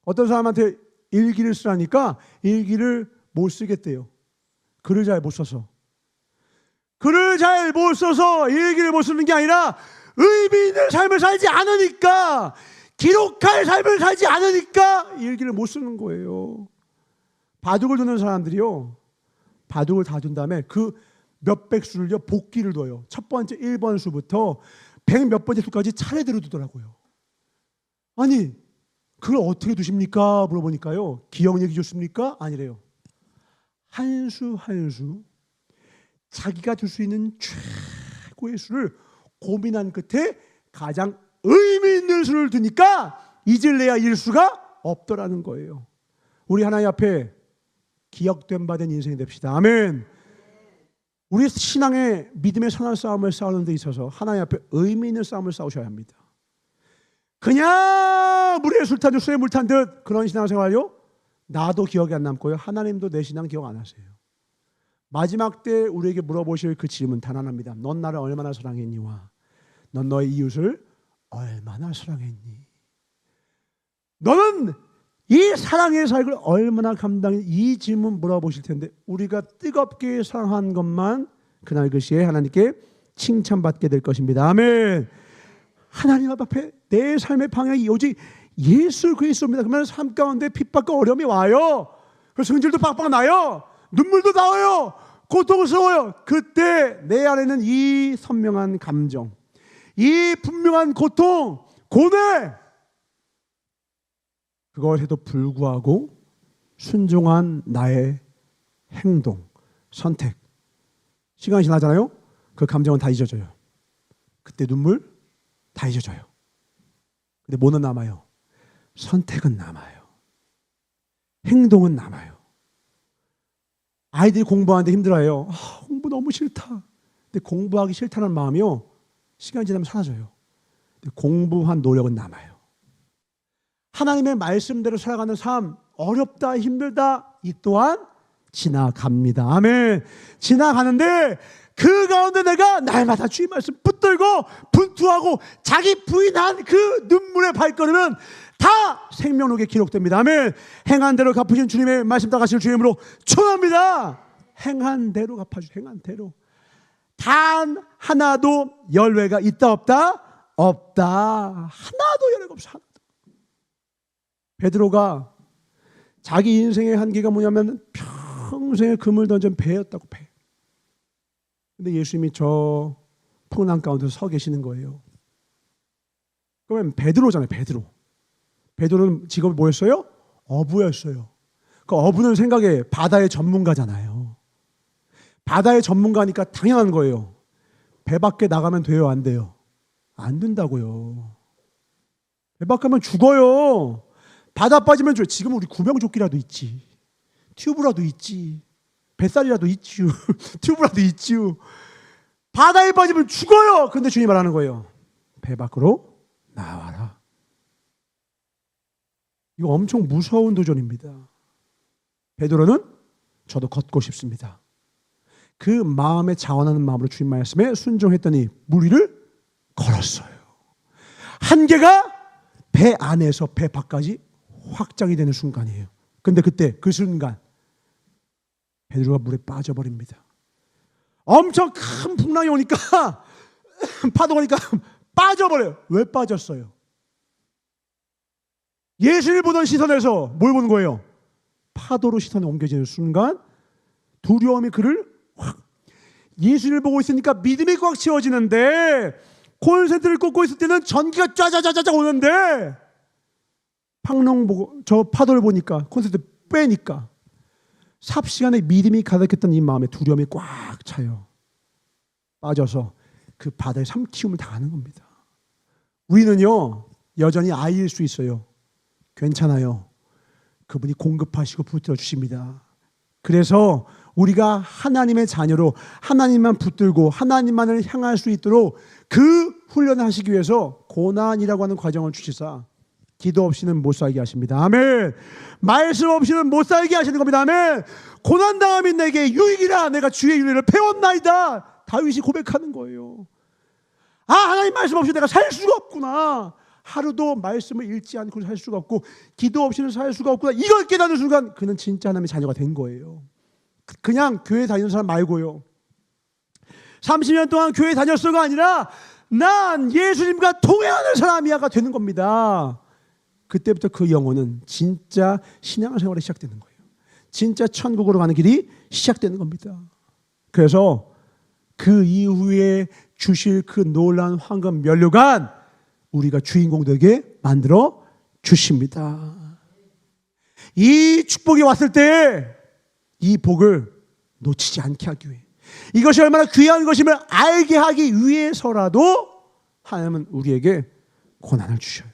어떤 사람한테 일기를 쓰라니까 일기를 못 쓰겠대요. 글을 잘 못 써서. 글을 잘 못 써서 일기를 못 쓰는 게 아니라 의미 있는 삶을 살지 않으니까, 기록할 삶을 살지 않으니까 일기를 못 쓰는 거예요. 바둑을 두는 사람들이요, 바둑을 다 둔 다음에 그 몇백 수를요 복기를 둬요. 첫 번째 1번 수부터 100 몇 번째 수까지 차례대로 두더라고요. 아니 그걸 어떻게 두십니까? 물어보니까요, 기억력이 좋습니까? 아니래요. 한 수 한 수 자기가 둘 수 있는 최고의 수를 고민한 끝에 가장 의미 있는 수를 두니까 잊을래야 잃을 수가 없더라는 거예요. 우리 하나님 앞에 기억된 바 된 인생이 됩시다. 아멘. 우리 신앙의 믿음의 선한 싸움을 싸우는 데 있어서 하나님 앞에 의미 있는 싸움을 싸우셔야 합니다. 그냥 물에 술 탄 듯 술에 물 탄 듯 그런 신앙생활요, 나도 기억이 안 남고요, 하나님도 내 신앙 기억 안 하세요. 마지막 때 우리에게 물어보실 그 질문 단 하나입니다. 넌 나를 얼마나 사랑했니와 넌 너의 이웃을 얼마나 사랑했니? 너는 이 사랑의 사역을 얼마나 감당했니? 이 질문 물어보실 텐데 우리가 뜨겁게 사랑한 것만 그날 그 시에 하나님께 칭찬받게 될 것입니다. 아멘. 하나님 앞에 내 삶의 방향이 오직 예수 그리스도입니다. 그러면 삶 가운데 핍박과 어려움이 와요. 그래서 성질도 빡빡 나요. 눈물도 나와요. 고통스러워요. 그때 내 안에는 이 선명한 감정, 이 분명한 고통, 고뇌, 그걸 해도 불구하고 순종한 나의 행동, 선택, 시간이 지나잖아요. 그 감정은 다 잊어져요. 그때 눈물 다 잊어져요. 근데 뭐는 남아요? 선택은 남아요. 행동은 남아요. 아이들이 공부하는데 힘들어해요. 공부 너무 싫다. 근데 공부하기 싫다는 마음이요, 시간이 지나면 사라져요. 근데 공부한 노력은 남아요. 하나님의 말씀대로 살아가는 삶, 어렵다 힘들다 이 또한 지나갑니다. 아멘. 지나가는데 그 가운데 내가 날마다 주의 말씀 붙들고 분투하고 자기 부인한 그 눈물의 발걸음은 다 생명록에 기록됩니다. 아멘. 행한 대로 갚으신 주님의 말씀 따라가실 주의 이름으로 축원합니다. 행한 대로 갚아주세요. 행한 대로. 단 하나도 열외가 있다 없다? 없다. 하나도 열외가 없어. 하나도. 베드로가 자기 인생의 한계가 뭐냐면 평생에 금을 던진 배였다고, 배. 근데 예수님이 저 풍랑 가운데 서 계시는 거예요. 그러면 베드로잖아요. 베드로는 직업이 뭐였어요? 어부였어요. 그 어부는 생각에 바다의 전문가잖아요. 바다의 전문가니까 당연한 거예요. 배 밖에 나가면 돼요? 안 돼요? 안 된다고요. 배 밖에 가면 죽어요. 바다 빠지면 죽어요. 지금 우리 구명조끼라도 있지, 튜브라도 있지, 뱃살이라도 있지요. 튜브라도 있지요. 바다에 빠지면 죽어요. 근데 주님이 말하는 거예요. 배 밖으로 나와라. 이거 엄청 무서운 도전입니다. 베드로는 저도 걷고 싶습니다. 그 마음에 자원하는 마음으로 주님 말씀에 순종했더니 물 위를 걸었어요. 한계가 배 안에서 배 밖까지 확장이 되는 순간이에요. 근데 그때 그 순간 베드로가 물에 빠져버립니다. 엄청 큰 풍랑이 오니까 파도가 오니까 빠져버려요. 왜 빠졌어요? 예수를 보던 시선에서 뭘 보는 거예요? 파도로 시선이 옮겨지는 순간 두려움이 그를 확, 예수를 보고 있으니까 믿음이 꽉 채워지는데, 콘센트를 꽂고 있을 때는 전기가 짜자자자자 오는데, 방랑 보고 저 파도를 보니까 콘센트 빼니까 삽시간에 믿음이 가득했던 이 마음에 두려움이 꽉 차요. 빠져서 그 바다에 삼키움을 당하는 겁니다. 우리는요 여전히 아이일 수 있어요. 괜찮아요. 그분이 공급하시고 붙들어 주십니다. 그래서 우리가 하나님의 자녀로 하나님만 붙들고 하나님만을 향할 수 있도록 그 훈련을 하시기 위해서 고난이라고 하는 과정을 주시사 기도 없이는 못 살게 하십니다. 아멘. 말씀 없이는 못 살게 하시는 겁니다. 아멘. 고난당함이 내게 유익이라 내가 주의 윤례를 배웠나이다. 다윗이 고백하는 거예요. 아, 하나님 말씀 없이 내가 살 수가 없구나. 하루도 말씀을 읽지 않고 살 수가 없고 기도 없이는 살 수가 없구나. 이걸 깨닫는 순간 그는 진짜 하나님의 자녀가 된 거예요. 그냥 교회 다니는 사람 말고요. 30년 동안 교회 다녔어가 아니라 난 예수님과 동행하는 사람이야가 되는 겁니다. 그때부터 그 영혼은 진짜 신앙생활이 시작되는 거예요. 진짜 천국으로 가는 길이 시작되는 겁니다. 그래서 그 이후에 주실 그 놀라운 황금 면류관 우리가 주인공 되게 만들어 주십니다. 이 축복이 왔을 때 이 복을 놓치지 않게 하기 위해, 이것이 얼마나 귀한 것임을 알게 하기 위해서라도 하나님은 우리에게 고난을 주셔요.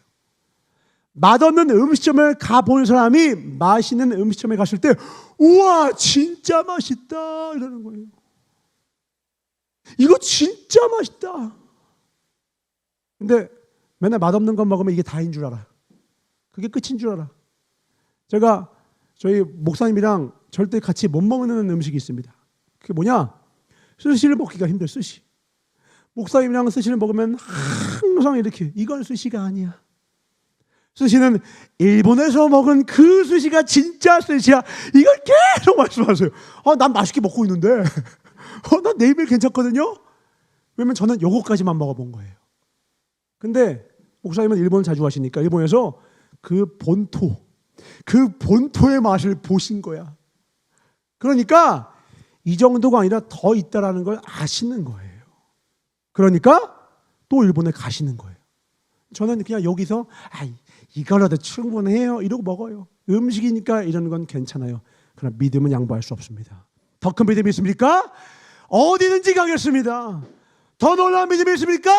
맛없는 음식점을 가본 사람이 맛있는 음식점에 갔을 때 우와 진짜 맛있다 이러는 거예요. 이거 진짜 맛있다. 근데 맨날 맛없는 것 먹으면 이게 다인 줄 알아. 그게 끝인 줄 알아. 제가 저희 목사님이랑 절대 같이 못 먹는 음식이 있습니다. 그게 뭐냐? 스시를 먹기가 힘들어요. 스시. 목사님이랑 스시를 먹으면 항상 이렇게 이건 스시가 아니야. 스시는 일본에서 먹은 그 스시가 진짜 스시야. 이걸 계속 말씀하세요. 난 맛있게 먹고 있는데 난 내 입에 괜찮거든요. 왜냐면 저는 요거까지만 먹어본 거예요. 근데 목사님은 일본을 자주 가시니까 일본에서 그 본토의 맛을 보신 거야. 그러니까 이 정도가 아니라 더 있다라는 걸 아시는 거예요. 그러니까 또 일본에 가시는 거예요. 저는 그냥 여기서 이거라도 충분해요 이러고 먹어요. 음식이니까 이런 건 괜찮아요. 그러나 믿음은 양보할 수 없습니다. 더 큰 믿음이 있습니까? 어디든지 가겠습니다. 더 놀라운 믿음이 있습니까?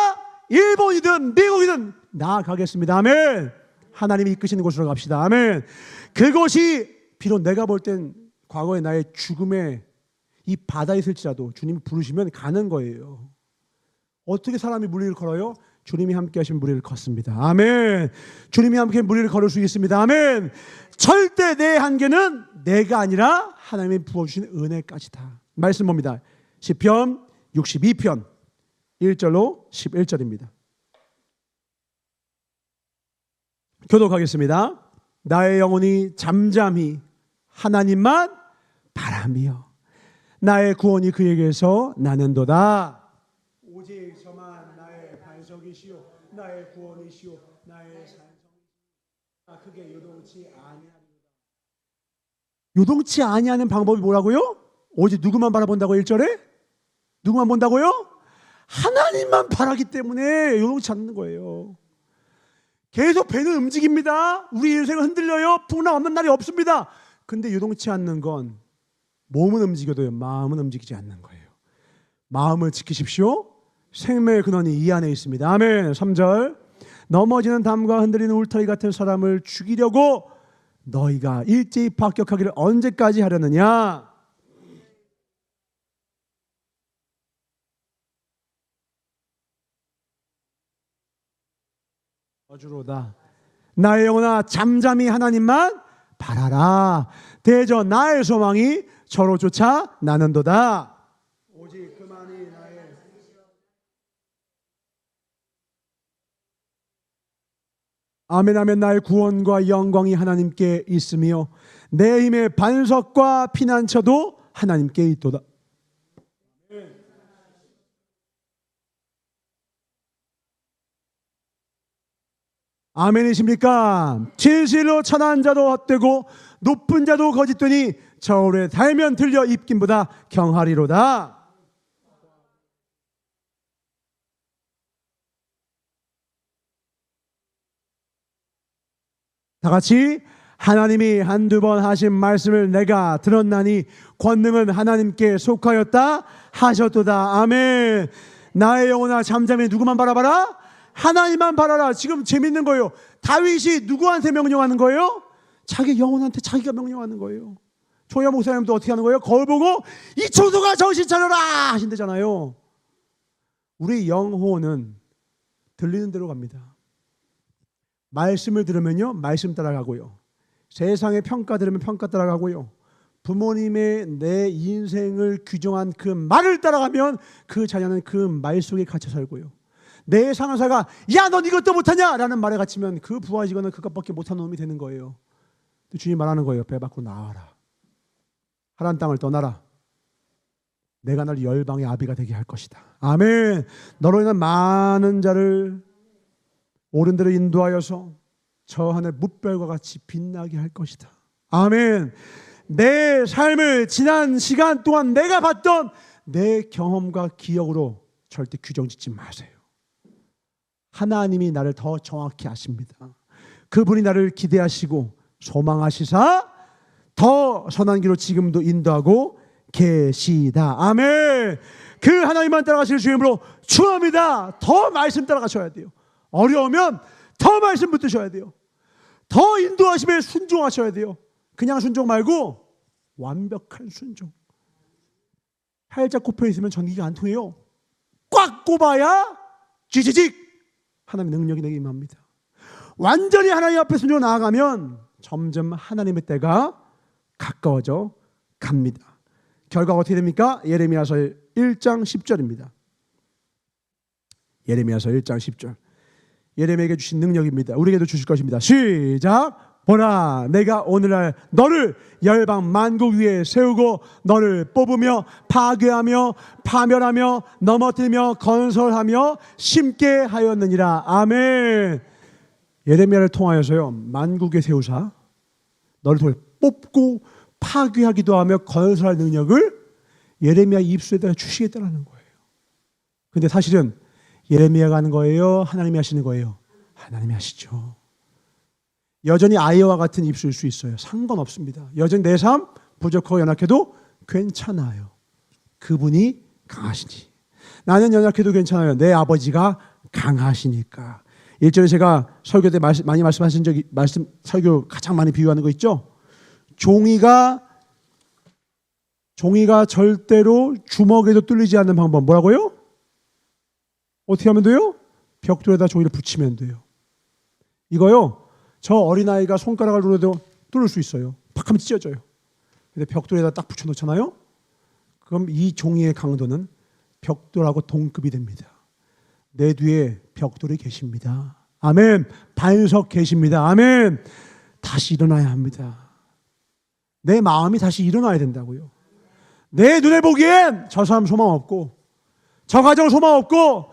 일본이든 미국이든 나아가겠습니다. 아멘. 하나님이 이끄시는 곳으로 갑시다. 아멘. 그것이 비록 내가 볼 땐 과거의 나의 죽음의 이 바다에 있을지라도 주님이 부르시면 가는 거예요. 어떻게 사람이 무리를 걸어요? 주님이 함께 하시면 무리를 걷습니다. 아멘. 주님이 함께 무리를 걸을 수 있습니다. 아멘. 절대 내 한계는 내가 아니라 하나님이 부어주신 은혜까지다. 말씀 봅니다. 시편 62편 1절로 11절입니다. 교독하겠습니다. 나의 영혼이 잠잠히 하나님만 바라며 나의 구원이 그에게서 나는도다. 오직 저만 나의 반석이시오 나의 구원이시오 나의 산성이시오 크게 요동치 아니하리로다. 요동치 아니하는 방법이 뭐라고요? 오직 누구만 바라본다고 1절에? 누구만 본다고요? 하나님만 바라기 때문에 요동치 않는 거예요. 계속 배는 움직입니다. 우리 인생은 흔들려요. 풍랑 없는 날이 없습니다. 근데 요동치 않는 건 몸은 움직여도요 마음은 움직이지 않는 거예요. 마음을 지키십시오. 생명의 근원이 이 안에 있습니다. 아멘. 3절 넘어지는 담과 흔들리는 울타리 같은 사람을 죽이려고 너희가 일제히 박격하기를 언제까지 하려느냐. 어주로다. 나의 영혼아 잠잠히 하나님만 바라라. 대저 나의 소망이 저로 쫓아 나는도다. 오직 그만이 나의 아멘 아멘. 나의 구원과 영광이 하나님께 있으며 내 힘의 반석과 피난처도 하나님께 있도다. 아멘이십니까? 진실로 천한 자도 헛되고 높은 자도 거짓되니 저울에 달면 들려 입김보다 경하리로다. 다 같이 하나님이 한두 번 하신 말씀을 내가 들었나니 권능은 하나님께 속하였다 하셨도다. 아멘. 나의 영혼아 잠잠히 누구만 바라봐라? 하나님만 바라라. 지금 재밌는 거예요. 다윗이 누구한테 명령하는 거예요? 자기 영혼한테 자기가 명령하는 거예요. 조야 목사님도 어떻게 하는 거예요? 거울 보고 이 초소가 정신 차려라 하신다잖아요. 우리 영혼은 들리는 대로 갑니다. 말씀을 들으면요 말씀 따라가고요, 세상의 평가 들으면 평가 따라가고요, 부모님의 내 인생을 규정한 그 말을 따라가면 그 자녀는 그 말 속에 갇혀 살고요, 내 상사가 야 넌 이것도 못하냐 라는 말에 갇히면 그 부하 직원은 그것밖에 못한 놈이 되는 거예요. 주님 말하는 거예요. 배 밖으로 나와라. 하란 땅을 떠나라. 내가 널 열방의 아비가 되게 할 것이다. 아멘. 너로 인한 많은 자를 옳은 대로 인도하여서 저 하늘 뭇별과 같이 빛나게 할 것이다. 아멘. 내 삶을 지난 시간 동안 내가 봤던 내 경험과 기억으로 절대 규정 짓지 마세요. 하나님이 나를 더 정확히 아십니다. 그분이 나를 기대하시고 소망하시사 더 선한 길로 지금도 인도하고 계시다. 아멘. 그 하나님만 따라가실 주님으로 축원합니다. 더 말씀 따라가셔야 돼요. 어려우면 더 말씀 붙드셔야 돼요. 더 인도하심에 순종하셔야 돼요. 그냥 순종 말고 완벽한 순종. 팔자 꼽혀 있으면 전기가 안 통해요. 꽉 꼽아야 쥐지직 하나님의 능력이 내게 임합니다. 완전히 하나님 앞에 순종으로 나아가면 점점 하나님의 때가 가까워져 갑니다. 결과가 어떻게 됩니까? 예레미야서 1장 10절입니다. 예레미야서 1장 10절. 예레미야에게 주신 능력입니다. 우리에게도 주실 것입니다. 시작. 보라 내가 오늘날 너를 열방 만국 위에 세우고 너를 뽑으며 파괴하며 파멸하며 넘어뜨리며 건설하며 심게 하였느니라. 아멘. 예레미야를 통하여서요 만국에 세우사 너를 통해 뽑고 파괴하기도 하며 건설할 능력을 예레미야 입술에다 주시겠다는 거예요. 근데 사실은 예레미야가 하는 거예요? 하나님이 하시는 거예요? 하나님이 하시죠. 여전히 아이와 같은 입술일 수 있어요. 상관없습니다. 여전히 내 삶 부족하고 연약해도 괜찮아요. 그분이 강하시니. 나는 연약해도 괜찮아요. 내 아버지가 강하시니까. 일전에 제가 설교 때 많이 말씀하신 적이 설교 가장 많이 비유하는 거 있죠? 종이가 절대로 주먹에도 뚫리지 않는 방법 뭐라고요? 어떻게 하면 돼요? 벽돌에다 종이를 붙이면 돼요. 이거요. 저 어린아이가 손가락을 눌러도 뚫을 수 있어요. 팍 하면 찢어져요. 근데 벽돌에다 딱 붙여놓잖아요. 그럼 이 종이의 강도는 벽돌하고 동급이 됩니다. 내 뒤에 벽돌이 계십니다. 아멘. 반석 계십니다. 아멘. 다시 일어나야 합니다. 내 마음이 다시 일어나야 된다고요. 내 눈에 보기엔 저 사람 소망 없고 저 가정 소망 없고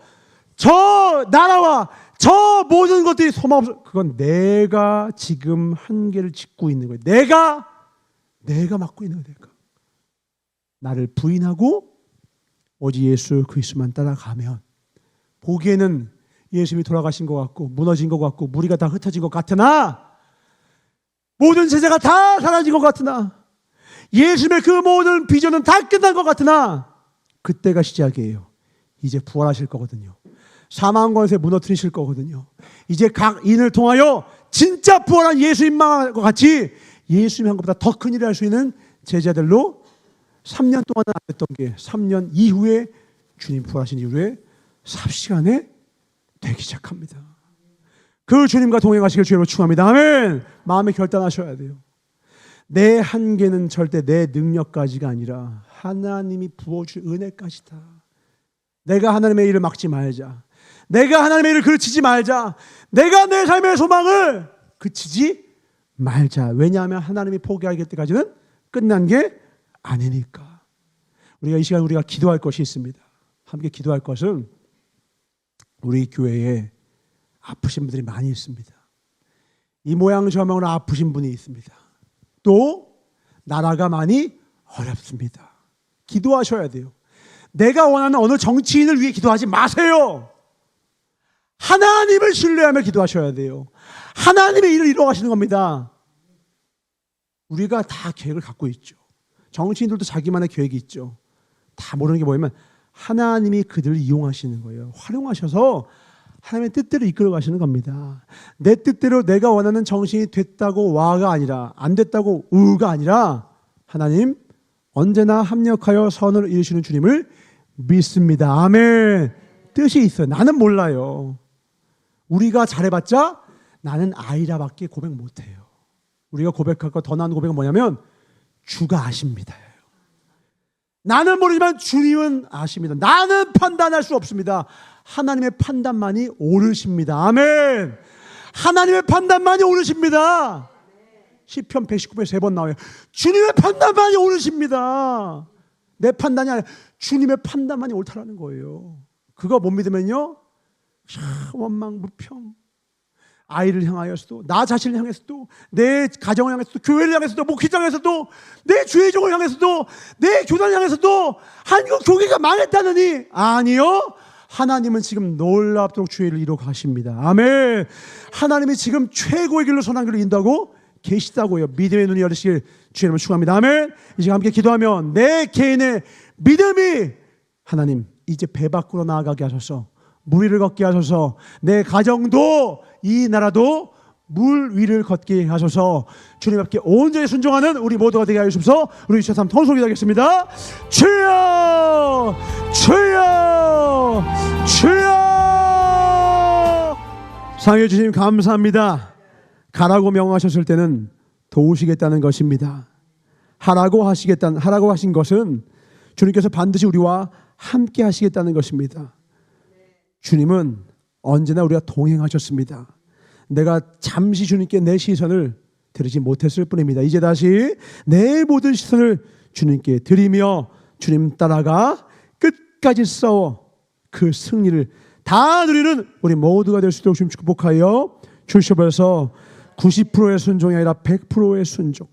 저 나라와 저 모든 것들이 소망 없어. 그건 내가 지금 한계를 짓고 있는 거예요. 내가 맡고 있는 거예요. 나를 부인하고 오직 예수 그리스도만 따라가면 보기에는 예수님이 돌아가신 것 같고 무너진 것 같고 무리가 다 흩어진 것 같으나 모든 제자가 다 사라진 것 같으나 예수님의 그 모든 비전은 다 끝난 것 같으나 그때가 시작이에요. 이제 부활하실 거거든요. 사망 권세 무너뜨리실 거거든요. 이제 각 인을 통하여 진짜 부활한 예수님과 같이 예수님이 한 것보다 더 큰 일을 할 수 있는 제자들로 3년 동안은 안 됐던 게 3년 이후에 주님 부활하신 이후에 삽시간에 되기 시작합니다. 그 주님과 동행하시길 주님으로 축원합니다. 아멘. 마음에 결단하셔야 돼요. 내 한계는 절대 내 능력까지가 아니라 하나님이 부어줄 은혜까지다. 내가 하나님의 일을 막지 말자. 내가 하나님의 일을 그르치지 말자. 내가 내 삶의 소망을 그치지 말자. 왜냐하면 하나님이 포기하기 때까지는 끝난 게 아니니까. 우리가 이 시간 우리가 기도할 것이 있습니다. 함께 기도할 것은 우리 교회에 아프신 분들이 많이 있습니다. 이 모양 저 모양으로 아프신 분이 있습니다. 또 나라가 많이 어렵습니다. 기도하셔야 돼요. 내가 원하는 어느 정치인을 위해 기도하지 마세요. 하나님을 신뢰하며 기도하셔야 돼요. 하나님의 일을 이루어가시는 겁니다. 우리가 다 계획을 갖고 있죠. 정치인들도 자기만의 계획이 있죠. 다 모르는 게 뭐냐면 하나님이 그들을 이용하시는 거예요. 활용하셔서 하나님의 뜻대로 이끌어 가시는 겁니다. 내 뜻대로 내가 원하는 정신이 됐다고 와가 아니라, 안 됐다고 우가 아니라, 하나님 언제나 합력하여 선을 이루시는 주님을 믿습니다. 아멘. 뜻이 있어요. 나는 몰라요. 우리가 잘해봤자 나는 아이라밖에 고백 못해요. 우리가 고백할 거 더 나은 고백은 뭐냐면 주가 아십니다. 나는 모르지만 주님은 아십니다. 나는 판단할 수 없습니다. 하나님의 판단만이 옳으십니다. 아멘. 하나님의 판단만이 옳으십니다. 시편 119편 3번 나와요. 주님의 판단만이 옳으십니다. 내 판단이 아니라 주님의 판단만이 옳다라는 거예요. 그거 못 믿으면요, 원망 불평, 아이를 향하여서도, 나 자신을 향해서도, 내 가정을 향해서도, 교회를 향해서도, 목회장을 향해서도, 내 주의종을 향해서도, 내 교단을 향해서도 한국 교회가 망했다느니, 아니요, 하나님은 지금 놀랍도록 주의 일을 이루어 가십니다. 아멘. 하나님이 지금 최고의 길로 선한 길로 인도하고 계시다고요. 믿음의 눈이 열리시길 주의 이름으로 축원합니다. 아멘. 이제 함께 기도하면 내 개인의 믿음이 하나님 이제 배 밖으로 나아가게 하셔서 물 위를 걷게 하셔서 내 가정도 이 나라도 물 위를 걷게 하셔서 주님 앞에 온전히 순종하는 우리 모두가 되게 하여 주옵소서. 우리 주여 한번 통성으로 기도하겠습니다. 주여 주여 주여. 상해 주님 감사합니다. 가라고 명하셨을 때는 도우시겠다는 것입니다. 하라고 하신 것은 주님께서 반드시 우리와 함께 하시겠다는 것입니다. 주님은 언제나 우리가 동행하셨습니다. 내가 잠시 주님께 내 시선을 드리지 못했을 뿐입니다. 이제 다시 내 모든 시선을 주님께 드리며 주님 따라가 끝까지 싸워 그 승리를 다 누리는 우리 모두가 될 수 있도록 주님 축복하여 주시옵소서. 90%의 순종이 아니라 100%의 순종,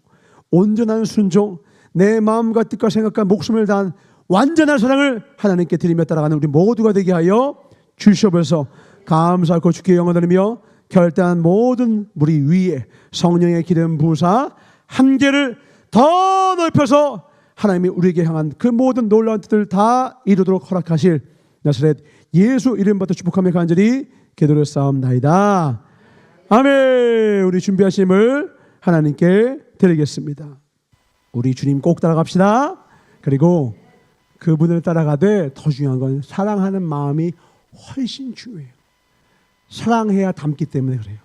온전한 순종, 내 마음과 뜻과 생각과 목숨을 다한 완전한 사랑을 하나님께 드리며 따라가는 우리 모두가 되게 하여 주시옵소서. 감사하고 주께 영광 드리며 결단한 모든 우리 위에 성령의 기름 부으사 한계를 더 넓혀서 하나님이 우리에게 향한 그 모든 놀라운 뜻을 다 이루도록 허락하실 나사렛 예수 이름부터 축복하며 간절히 기도를 쌓옵나이다. 아멘. 우리 준비하심을 하나님께 드리겠습니다. 우리 주님 꼭 따라갑시다. 그리고 그분을 따라가되 더 중요한 건 사랑하는 마음이 훨씬 중요해요. 사랑해야 닮기 때문에 그래요.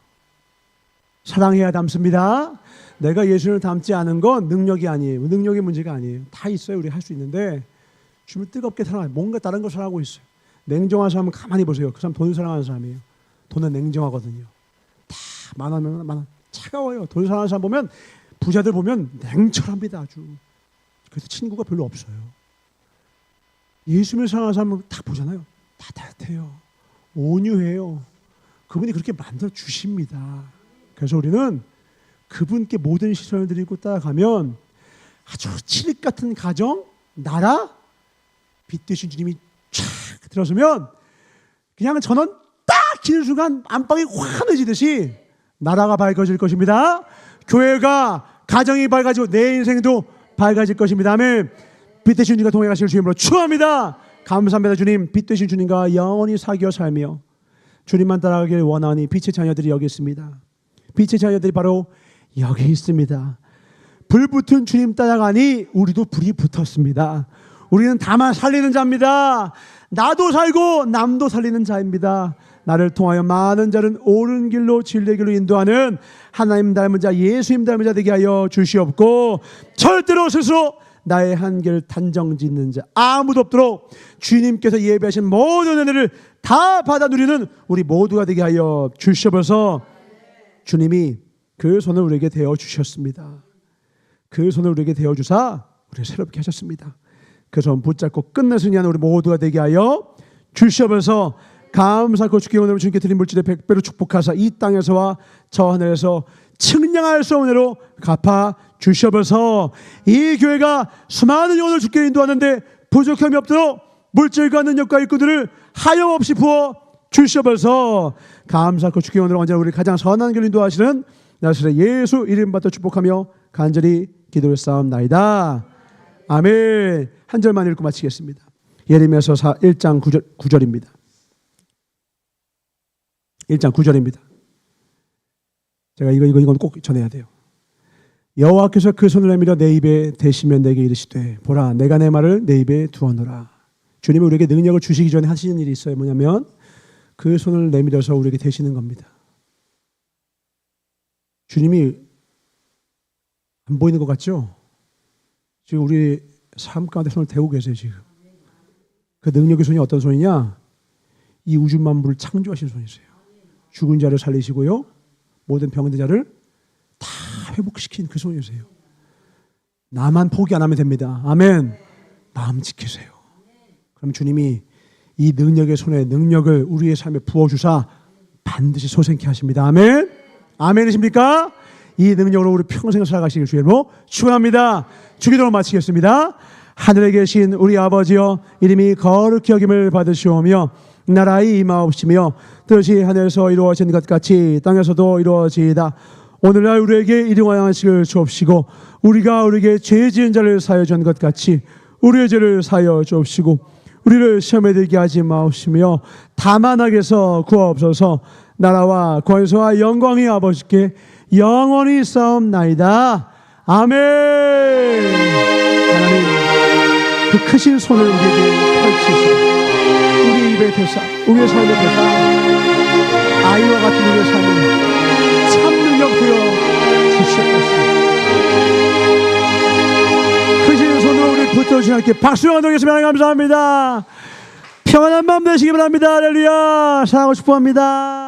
사랑해야 닮습니다. 내가 예수를 닮지 않은 건 능력이 아니에요. 능력의 문제가 아니에요. 다 있어요. 우리 할 수 있는데 주님을 뜨겁게 사랑해요. 뭔가 다른 걸 사랑하고 있어요. 냉정한 사람은 가만히 보세요. 그 사람 돈을 사랑하는 사람이에요. 돈은 냉정하거든요. 다 많으면 차가워요. 돈 사랑하는 사람 보면, 부자들 보면 냉철합니다. 아주. 그래서 친구가 별로 없어요. 예수님을 사랑하는 사람은 딱 보잖아요. 다 따뜻해요. 온유해요. 그분이 그렇게 만들어 주십니다. 그래서 우리는 그분께 모든 시선을 드리고 따라가면 아주 칠흑 같은 가정, 나라, 빛 되신 주님이 쫙 들어서면 그냥 전원 딱 기는 순간 안방이 환해지듯이 나라가 밝아질 것입니다. 교회가, 가정이 밝아지고 내 인생도 밝아질 것입니다. 아멘. 빛 되신 주님과 동행하실 주님으로 축원합니다. 감사합니다. 주님, 빛 되신 주님과 영원히 사귀어 살며 주님만 따라가길 원하니 빛의 자녀들이 여기 있습니다. 빛의 자녀들이 바로 여기 있습니다. 불 붙은 주님 따라가니 우리도 불이 붙었습니다. 우리는 다만 살리는 자입니다. 나도 살고 남도 살리는 자입니다. 나를 통하여 많은 자는 옳은 길로 진리의 길로 인도하는 하나님 닮은 자, 예수님 닮은 자 되게 하여 주시옵고 절대로 스스로 나의 한계를 단정짓는 자 아무도 없도록 주님께서 예배하신 모든 은혜를 다 받아 누리는 우리 모두가 되게 하여 주시옵소서. 주님이 그 손을 우리에게 대어 주셨습니다. 그 손을 우리에게 대어 주사 우리를 새롭게 하셨습니다. 그 손 붙잡고 끝내서는 우리 모두가 되게 하여 주시옵소서. 감사하고 주께 오늘 주님께 드린 물질의 100배로 축복하사 이 땅에서와 저 하늘에서 측량할 수 없는 은혜로 갚아 주시옵소서. 이 교회가 수많은 영혼을 주께 인도하는데 부족함이 없도록 물질과 능력과 일꾼들을 하염없이 부어 주시옵소서. 감사하고 주께 오늘 언제나 우리 가장 선한 길 인도하시는 나사렛 예수 이름 받아 축복하며 간절히 기도를 쌓옵나이다. 아멘. 한 절만 읽고 마치겠습니다. 예레미야서 1장 9절입니다. 1장 9절입니다. 제가 이건 꼭 전해야 돼요. 여호와께서 그 손을 내밀어 내 입에 대시면 내게 이르시되 보라 내가 내 말을 내 입에 두었노라. 주님이 우리에게 능력을 주시기 전에 하시는 일이 있어요. 뭐냐면 그 손을 내밀어서 우리에게 대시는 겁니다. 주님이 안 보이는 것 같죠? 지금 우리 삶 가운데 손을 대고 계세요. 지금 그 능력의 손이 어떤 손이냐? 이 우주 만물을 창조하신 손이세요. 죽은 자를 살리시고요 모든 병든 자를 다 회복시킨 그 손이세요. 나만 포기 안 하면 됩니다. 아멘. 마음 지키세요. 그럼 주님이 이 능력의 손에 능력을 우리의 삶에 부어주사 반드시 소생케 하십니다. 아멘. 아멘이십니까? 이 능력으로 우리 평생 살아가시길 주님으로 축원합니다. 주기도를 마치겠습니다. 하늘에 계신 우리 아버지여 이름이 거룩히 여김을 받으시오며 나라의 임하옵시며 뜻이 하늘에서 이루어진 것 같이 땅에서도 이루어지이다. 오늘날 우리에게 일용할 양식을 주옵시고 우리가 우리에게 죄 지은 자를 사하여 준 것 같이 우리의 죄를 사하여 주옵시고 우리를 시험에 들게 하지 마옵시며 다만 악에서 구하옵소서. 나라와 권세와 영광이 아버지께 영원히 싸움나이다. 아멘. 하나님 그 크신 손을 우리에게 펼치소. 우리 입에 대사 우리의 삶에 대사 아이와 같은 우리의 삶을 참 능력 되어 주시옵소서. 크신 손으로 우리 붙들어주신 하나님께 박수 한동했습니다. 감사합니다. 평안한 밤 되시기 바랍니다. 할렐루야. 사랑하고 축복합니다.